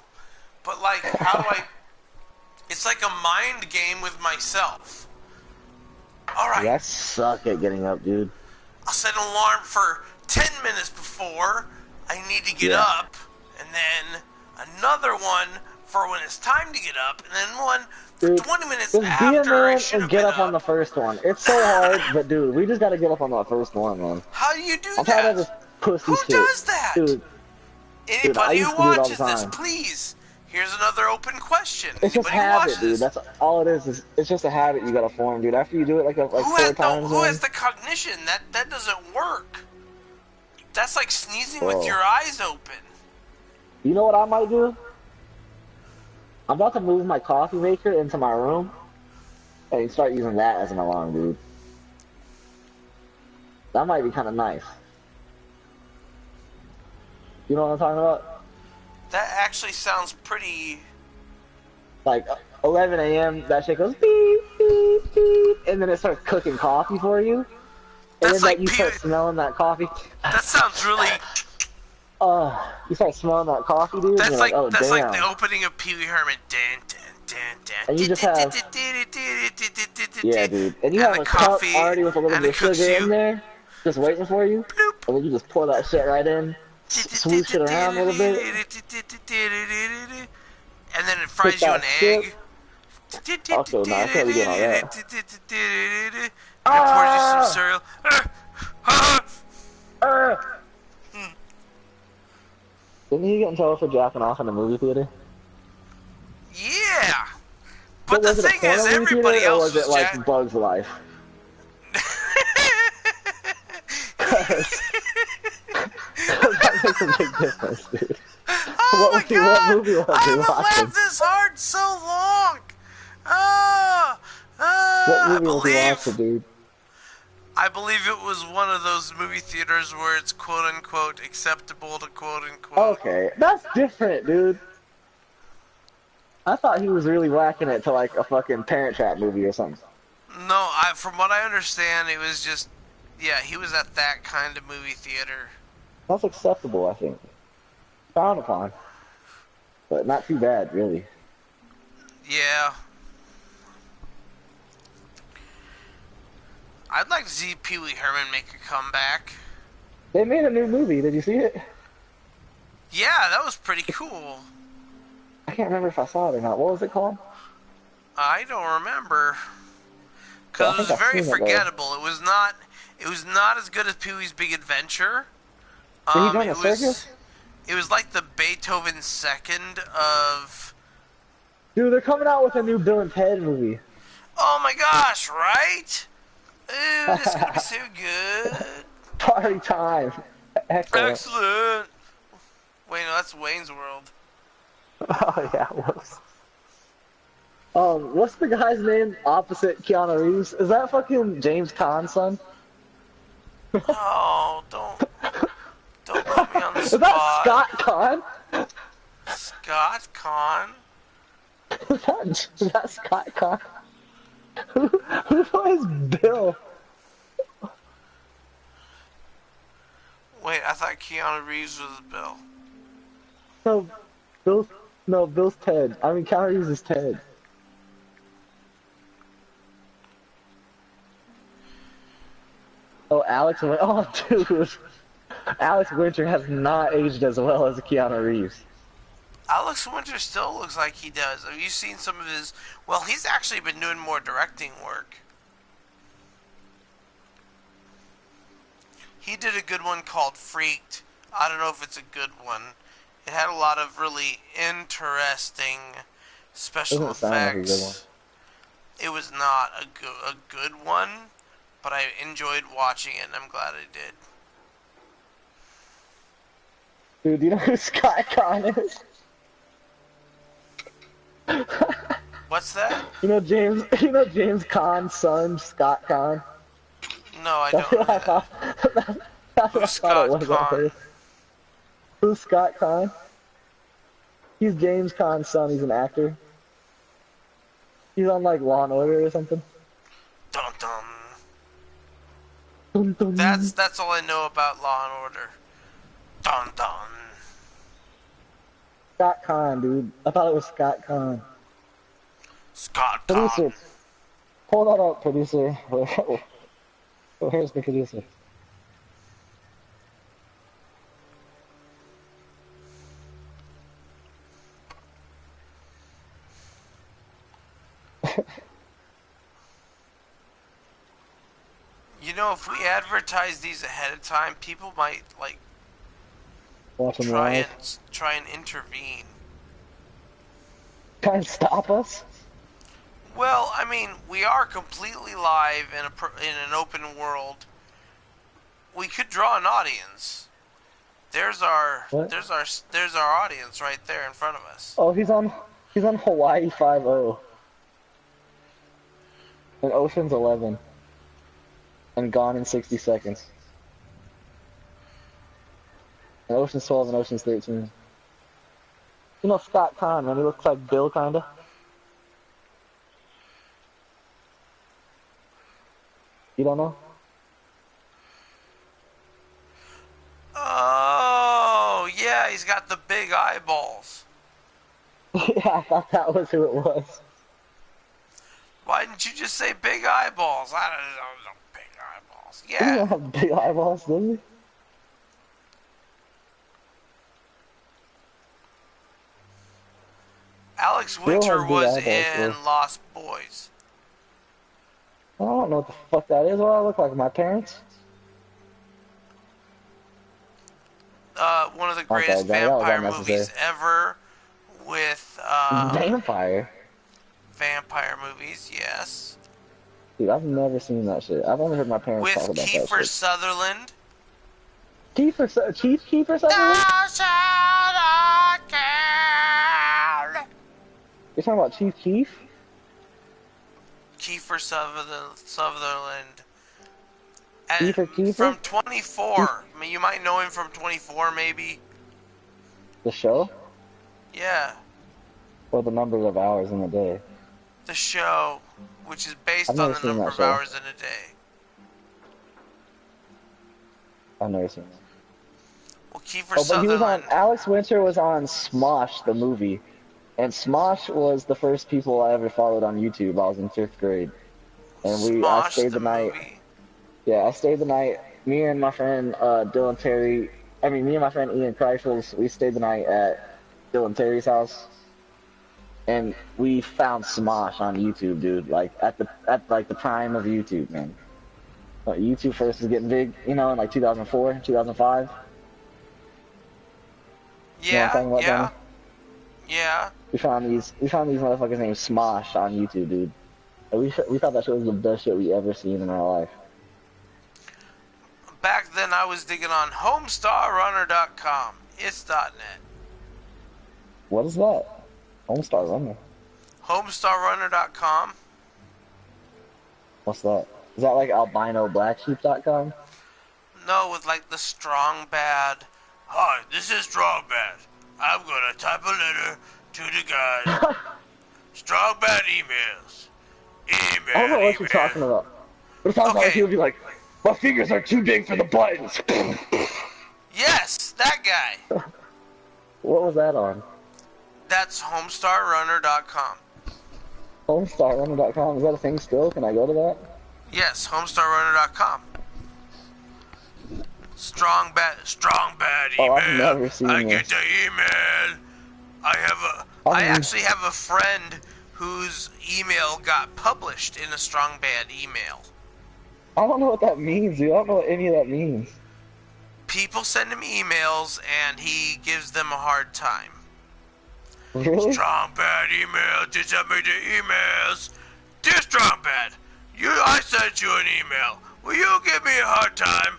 But like, how do I? It's like a mind game with myself. All right. Yeah, I suck at getting up, dude. I'll set an alarm for 10 minutes before I need to get up, and then another one for when it's time to get up, and then one for Dude, 20 minutes just be a after I man should and have get been up on the first one. It's so hard, but dude, we just gotta get up on that first one, man. How do you do I'm tired that? of this pussy Who shit. does that? Dude, I Anybody used who to do it all the watches this, time. please Here's another open question. It's just Anybody who habit, watches dude. this, That's all it is. It's just a habit you gotta form, dude. After you do it like who four has times, who has man. the cognition? That doesn't work. That's like sneezing with Bro, your eyes open. you know what I might do? I'm about to move my coffee maker into my room and start using that as an alarm, dude. That might be kind of nice. You know what I'm talking about? That actually sounds pretty. Like 11 a.m. that shit goes beep beep beep, and then it starts cooking coffee for you, and That's then like like you start smelling that coffee. That sounds really. You start smelling that coffee, dude, and you're like, oh That's like the damn. opening of Pee Wee Herman. And you just have, yeah, dude, and you And have the a cup coffee, already with a little and bit it of cooks sugar in you. there, just waiting for you, Bloop. and then you just pour that shit right in, swoosh it around a little bit, And then it hit fries you an that skip. egg. Also, no, I can't be doing all that. And it pours you some Ah! cereal. Didn't he get in trouble for jacking off in the movie theater? Yeah. But But the was it a thing porno is, movie everybody theater, or else was it was like Bug's Life? Because that makes a big difference, dude. Oh my What god! movie was I he haven't watching? laughed this hard so long! Ah! What I movie was he watching, dude? believe it was one of those movie theaters where it's quote unquote acceptable to quote unquote. Okay, that's different, dude. I thought he was really whacking it to like a fucking Parent Trap movie or something. No, from what I understand, it was just, yeah, he was at that kind of movie theater. That's acceptable, I think. Frowned upon, but not too bad, really. Yeah. I'd like to see Pee Wee Herman make a comeback. They made a new movie. Did you see it? Yeah, that was pretty cool. I can't remember if I saw it or not. What was it called? I don't remember. But I Because it think was I've very seen it, though. forgettable. It was not as good as Pee-wee's Big Adventure. Did he join the circus? It was like the Beethoven second of. Dude, they're coming out with a new Bill and Ted movie. Oh my gosh! Right? Ooh, this is gonna be so good. Party time. Excellent. Excellent. Wait, no, that's Wayne's World. Oh yeah, whoops. What's the guy's name opposite Keanu Reeves? Is that fucking James Caan's son? Oh, don't put me on the Is spot. that Scott Conn? Scott Conn? Is that Scott Conn? Who plays Bill? Wait, I thought Keanu Reeves was Bill. Bill's Ted. I mean, Keanu Reeves is Ted. Oh, Alex Winter. Oh, dude. Alex Winter has not aged as well as Keanu Reeves. Alex Winter still looks like he does. Have you seen some of his... Well, he's actually been doing more directing work. He did a good one called Freaked. I don't know if it's a good one. It had a lot of really interesting special Doesn't sound like a good one. effects. It was not a good one, but I enjoyed watching it, and I'm glad I did. Dude, do you know who Scott Conn is? What's that? You know James Caan's son, Scott Conn? No, I That's don't know what I that. thought. That's what I Who's thought it Scott was Conn? at first. Who's Scott Conn? He's James Caan's son. He's an actor. He's on like Law and Order or something. Dun dun. Dun, dun. That's all I know about Law and Order. Dun dun. Scott Conn, dude. I thought it was Scott Conn. Scott Producer, Conn. pull that up, producer. Where's the producer? You know, if we advertise these ahead of time, people might like Watch him live. try and intervene. Try and stop us? Well, I mean, we are completely live in an open world. We could draw an audience. What? There's our audience right there in front of us. Oh, he's on Hawaii 5-0. And Ocean's 11. And Gone in 60 Seconds. And Ocean's 12 and Ocean's 13. You know Scott Conn, man, he looks like Bill, kinda. You don't know? Oh, yeah, he's got the big eyeballs. Yeah, I thought that was who it was. Why didn't you just say big eyeballs? I don't know, big eyeballs. He Yeah. didn't have big eyeballs, did he? Alex Bill has Winter big was eyeballs, in bro. Lost Boys. I don't know what the fuck that is. What do I look like? My parents? One of the Okay, greatest that was vampire unnecessary. movies ever with Vampire? vampire movies, yes. Dude, I've never seen that shit. I've only heard my parents With talk about that Kiefer shit. Sutherland. Chief Kiefer Sutherland? You're talking about Chief Keef? Kiefer Sutherland. And Kiefer? from 24. I mean, you might know him from 24, maybe. The show? Yeah, Or the numbers of hours in a day? the show, which is based I've on never the seen number that of show. hours in a day. I've never seen that. Well, Kiefer Oh, but he was on, Sutherland. Alex Winter was on Smosh, the movie. And Smosh was the first people I ever followed on YouTube. I was in 5th grade. And I Smosh stayed the the night. movie. Yeah, I stayed the night. Me and my friend Dylan Terry, me and my friend Ian Kreifels, we stayed the night at Dylan Terry's house, and we found Smosh on YouTube, dude. Like at the prime of YouTube, man. Like, YouTube first was getting big, in like 2004, 2005. You know what I'm Yeah, talking about, yeah, Danny? yeah. We found these motherfuckers named Smosh on YouTube, dude. And we thought that shit was the best shit we ever seen in our life. Back then, I was digging on HomestarRunner.com. It's .net. What is that? Homestar Runner. HomestarRunner.com. What's that? Is that like albinoblacksheep.com? No, with like the strong bad. Hi, this is strong bad. I'm gonna type a letter to the guy. Strong bad emails. I don't know what you're talking about. But it sounds like Okay. he would be like, my fingers are too big for the buttons. Yes, that guy. What was that on? That's HomestarRunner.com. Homestarrunner.com. Is that a thing still? Can I go to that? Yes, HomestarRunner.com. Strong bad email. Oh, I've never seen I this. get the email. I actually have a friend whose email got published in a strong bad email. I don't know what that means, dude. I don't know what any of that means. People send him emails and he gives them a hard time. Really? Strong bad email. Did send me the emails. Dear Strong Bad, I sent you an email. Will you give me a hard time?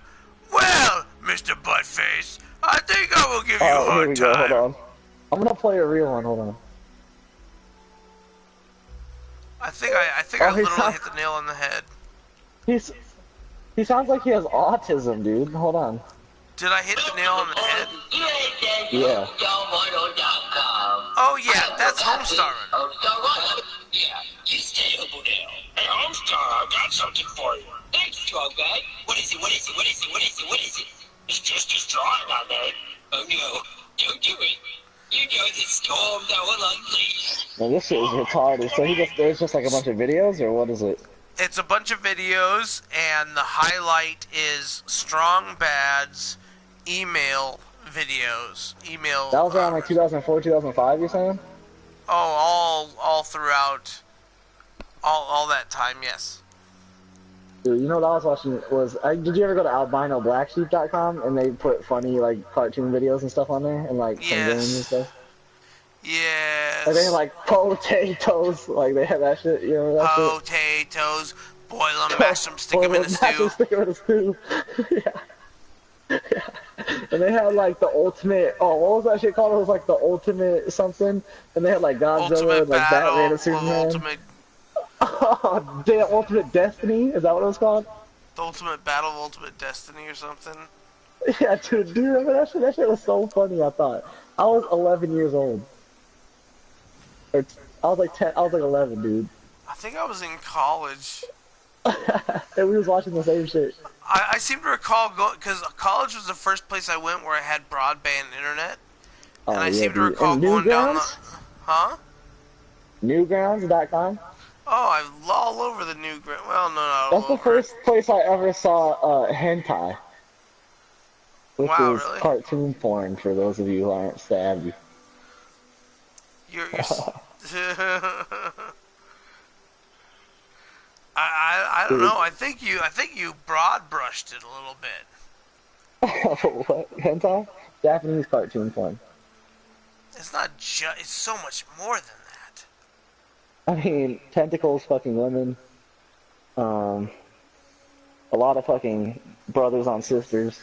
Well, Mr. Buttface, I think I will give you a Alright, here hard we go. time. Hold on. I'm gonna play a real one. Hold on. I think I Oh, he's literally not- hit the nail on the head. He sounds like he has autism, dude. Hold on. Did I hit the nail on the head? Yeah. Oh yeah, that's Homestar Runner. Yeah, you stay over there. Hey, Homestar, I got something for you. Thanks, Strong Bad. What is it? What is it? What is it? What is it? What is it? It's just a drawing I made. Oh no, don't do it. You know the storm that will unleash. Man, this shit is retarded. So there's just like a bunch of videos, or what is it? It's a bunch of videos, and the highlight is Strong Bad's email videos. Email. That was around like 2004, 2005, you're saying? all throughout all that time, yes. Dude, you know what I was watching did you ever go to albinoblacksheep.com and they put funny like cartoon videos and stuff on there and like some Yes. games and stuff? Like they had Yes. like potatoes, like they had that shit. You know that shit? Potatoes. Boil them, mash them, stick them in Boil a them, mash them, stew. stick them in a stew. Yeah. And they had like the ultimate. Oh, what was that shit called? It was like the ultimate something. And they had like Godzilla Ultimate and like Batman battle and of Superman. ultimate. Oh, the ultimate destiny. Is that what it was called? The ultimate battle of ultimate destiny or something. Yeah, dude. Do you remember that shit? That shit was so funny. I thought I was 11 years old. Or I was like 10. I was like 11, dude. I think I was in college. And we was watching the same shit. I seem to recall going because college was the first place I went where I had broadband internet, and Oh I yeah, seem to dude. recall And going down the. Newgrounds? Huh? Newgrounds.com? Oh, I'm all over the new. Well, no, not all That's the over it. first place I ever saw hentai, which Wow, is really? cartoon porn for those of you who aren't savvy. You're. I don't Dude, know. I think you broad brushed it a little bit. what? Hentai? Japanese cartoon porn. It's not just. It's so much more than that. I mean, tentacles, fucking women, um, a lot of fucking brothers on sisters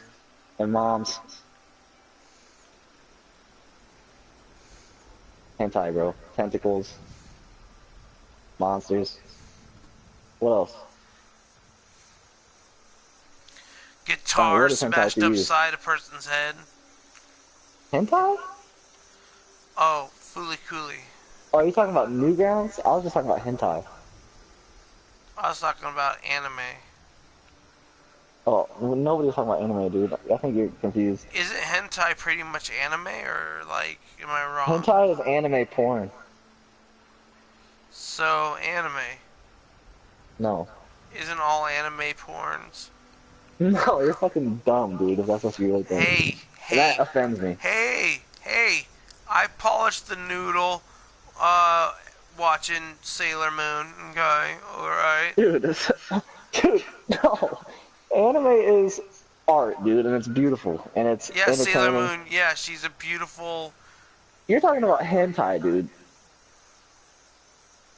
and moms. Hentai, bro. Tentacles, monsters. What else? Fine, Guitar what is hentai smashed to you? upside a person's head. Hentai? Oh, Fooly Cooly. Oh, are you talking about Newgrounds? I was just talking about hentai. I was talking about anime. Oh, nobody's talking about anime, dude. I think you're confused. Isn't hentai pretty much anime, or like, am I wrong? Hentai is anime porn. So, anime. No. Isn't all anime porns? No, you're fucking dumb, dude, if that's what you really think. Hey, That hey, offends me. hey. I polished the noodle, watching Sailor Moon. Okay, alright. Dude, dude, no. Anime is art, dude, and it's beautiful, and it's Yeah, Sailor entertaining. Moon, yeah, she's a beautiful. You're talking about hentai, dude.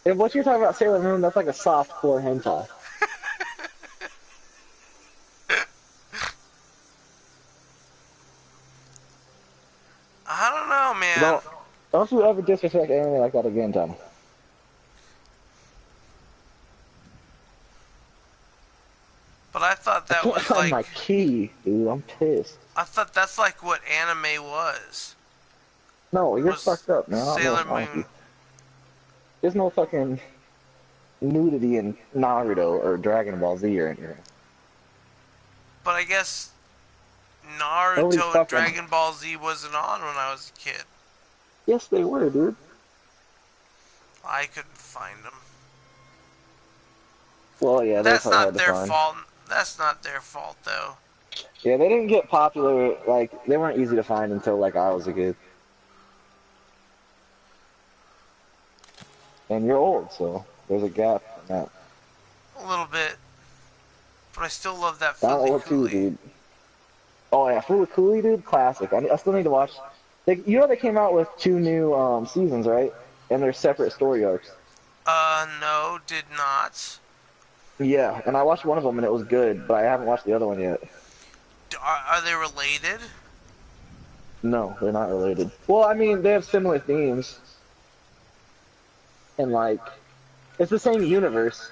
And what you're talking about Sailor Moon, that's like a soft core hentai. I don't know, man. Don't you ever disrespect anime like that again, Tommy. But I thought I that can't was find like. my key, dude. I'm pissed. I thought that's like what anime was. No, you're Was fucked up, man. I don't know Sailor what's wrong with Moon. you. There's no fucking nudity in Naruto or Dragon Ball Z or anything. But I guess Nobody's Naruto and fucking. Dragon Ball Z wasn't on when I was a kid. Yes, they were, dude. I couldn't find them. Well, yeah, they're That's probably hard not to their find. fault. That's not their fault, though. Yeah, they didn't get popular. Like, they weren't easy to find until like I was a kid. And you're old, so there's a gap in that. A little bit. But I still love that I'm Fooly old too, Cooly. dude. Oh yeah, Fooly Cooly, dude, classic. I still need to watch. You know they came out with 2 new seasons, right? And they're separate story arcs. No, did not. Yeah, and I watched one of them and it was good, but I haven't watched the other one yet. Are they related? No, they're not related. Well, I mean, they have similar themes. And like, it's the same universe,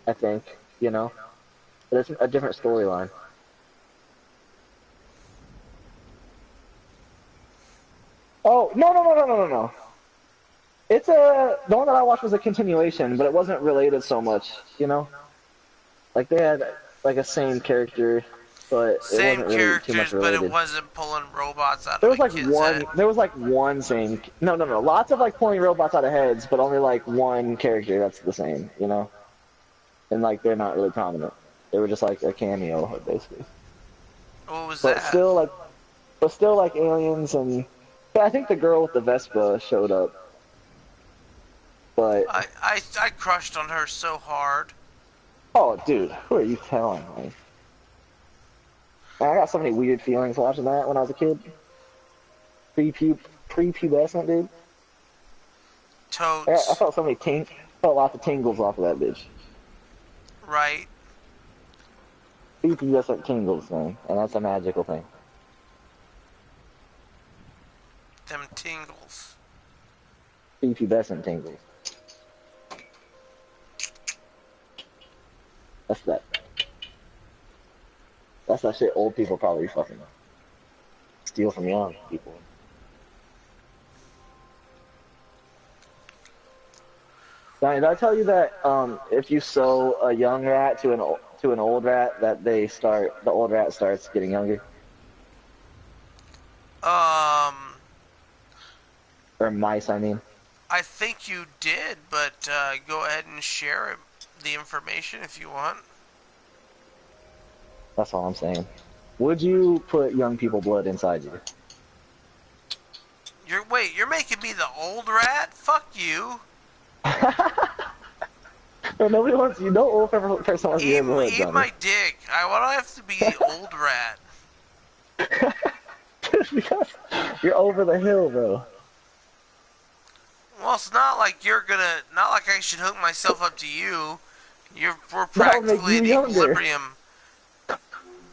I think, you know? But it's a different storyline. Oh, no. It's the one that I watched was a continuation, but it wasn't related so much, you know? Like they had like a same character, but it Same wasn't really too much characters, but it related. wasn't pulling robots out There of was a like kid's head. one same, no, lots of like pulling robots out of heads, but only like one character that's the same, you know? And like they're not really prominent. They were just like a cameo, basically. What was But that? still like aliens and, but I think the girl with the Vespa showed up. But, I crushed on her so hard. oh dude, who are you telling me? I got so many weird feelings watching that when I was a kid. prepubescent, dude. I Totes. felt so many felt lots of tingles off of that bitch. Right. Prepubescent tingles, man, and that's a magical thing. Them tingles. Prepubescent tingles. That's that. That's that shit old people probably fucking steal from young people. Did I tell you that if you sew a young rat to an old rat, that the old rat starts getting younger? Um, Or mice, I mean. I think you did, but go ahead and share the information if you want. That's all I'm saying. Would you put young people blood inside you? You're making me the old rat? Fuck you. No, nobody wants you. No old person wants your blood, Eat Johnny. my dick. Why do I have to be the old rat? Because you're over the hill, bro. Well, it's not like not like I should hook myself up to you. We're That would make practically you at younger. equilibrium.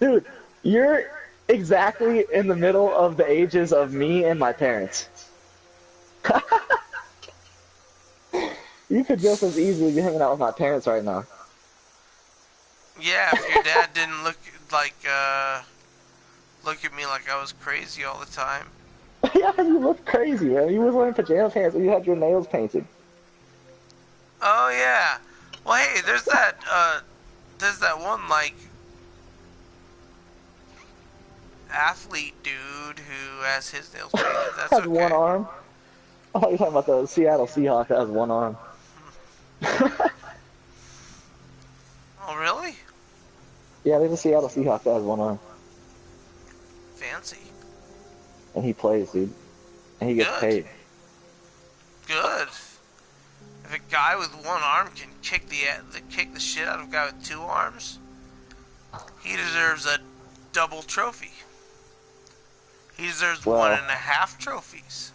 Dude, you're exactly in the middle of the ages of me and my parents. You could just as easily be hanging out with my parents right now. Yeah, if your dad didn't look at me like I was crazy all the time. Yeah, you look crazy, man. You was wearing pajama pants and you had your nails painted. Oh yeah. Well, hey, there's that one like athlete dude who has his nails painted. That's Has okay. one arm. Oh, you're talking about the Seattle Seahawks that has one arm. Oh really? Yeah, there's a Seattle Seahawk that has one arm. Fancy. And he plays, dude. And he gets Good. paid. Good. If a guy with one arm can kick the shit out of a guy with two arms, he deserves a double trophy. He deserves Well, 1.5 trophies.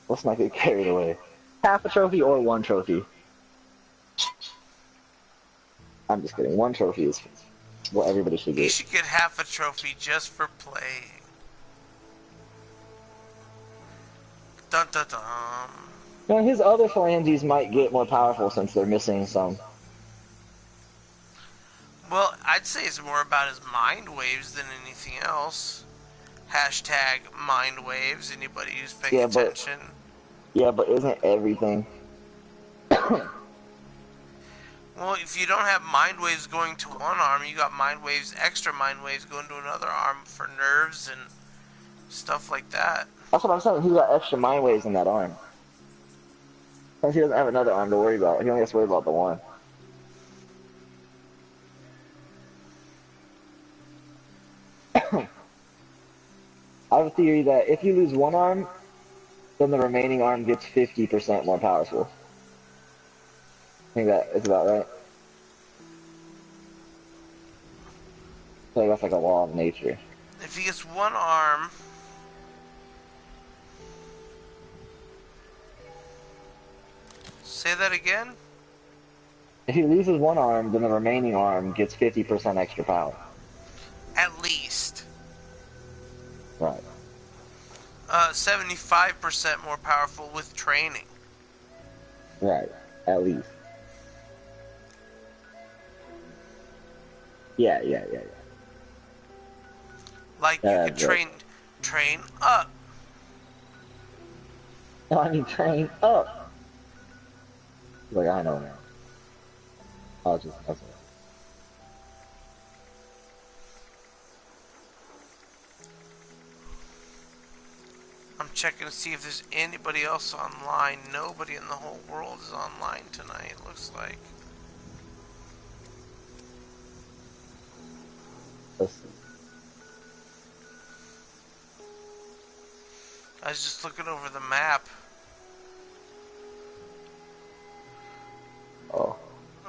let's not get carried away. Half a trophy or one trophy. I'm just kidding. One trophy is what everybody should He get. should get half a trophy just for playing. Dun dun dun. Now, his other phalanges might get more powerful since they're missing some. Well, I'd say it's more about his mind waves than anything else. Hashtag mind waves. Anybody who's paying attention. Yeah, but isn't everything? Well, if you don't have mind waves going to one arm, you got extra mind waves going to another arm for nerves and stuff like that. That's what I'm saying. He's got extra mind waves in that arm. Because he doesn't have another arm to worry about. He only has to worry about the one. I have a theory that if you lose one arm, then the remaining arm gets 50% more powerful. I think that is about right. I think that's like a law of nature. If he gets one arm... Say that again? If he loses one arm, then the remaining arm gets 50% extra power. At least. Right. 75% more powerful with training. Right. At least. Yeah. Like, you could train up. No, I mean train up. Like, I know now. I'll just mess with it. I'm checking to see if there's anybody else online. Nobody in the whole world is online tonight, it looks like. Let's see. I was just looking over the map. Oh.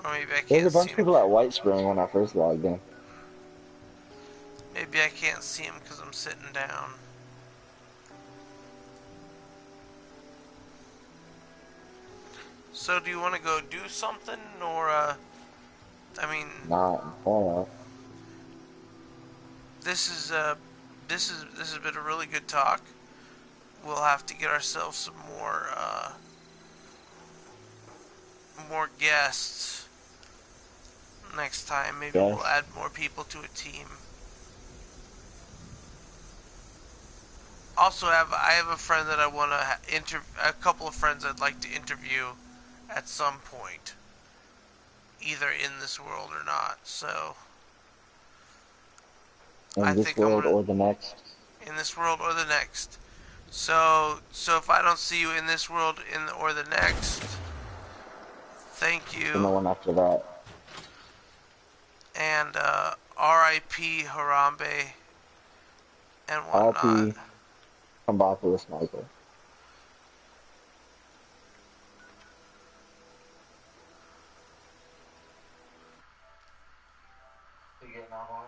Or maybe I can't There's a bunch see of people at White Spring when I first logged in. Maybe I can't see him because I'm sitting down. So do you want to go do something, or I mean, Not far. this is this has been a really good talk. We'll have to get ourselves some more guests next time. Maybe we'll Yes. add more people to a team. Also, I have a friend that I want to a couple of friends I'd like to interview at some point, either in this world or not. So I In this think I'm world gonna or the next. in this world or the next. So if I don't see you in this world or the next, thank And you, the one after that. and R.I.P. Harambe and whatnot. RP, come back with a sniper. You getting off on?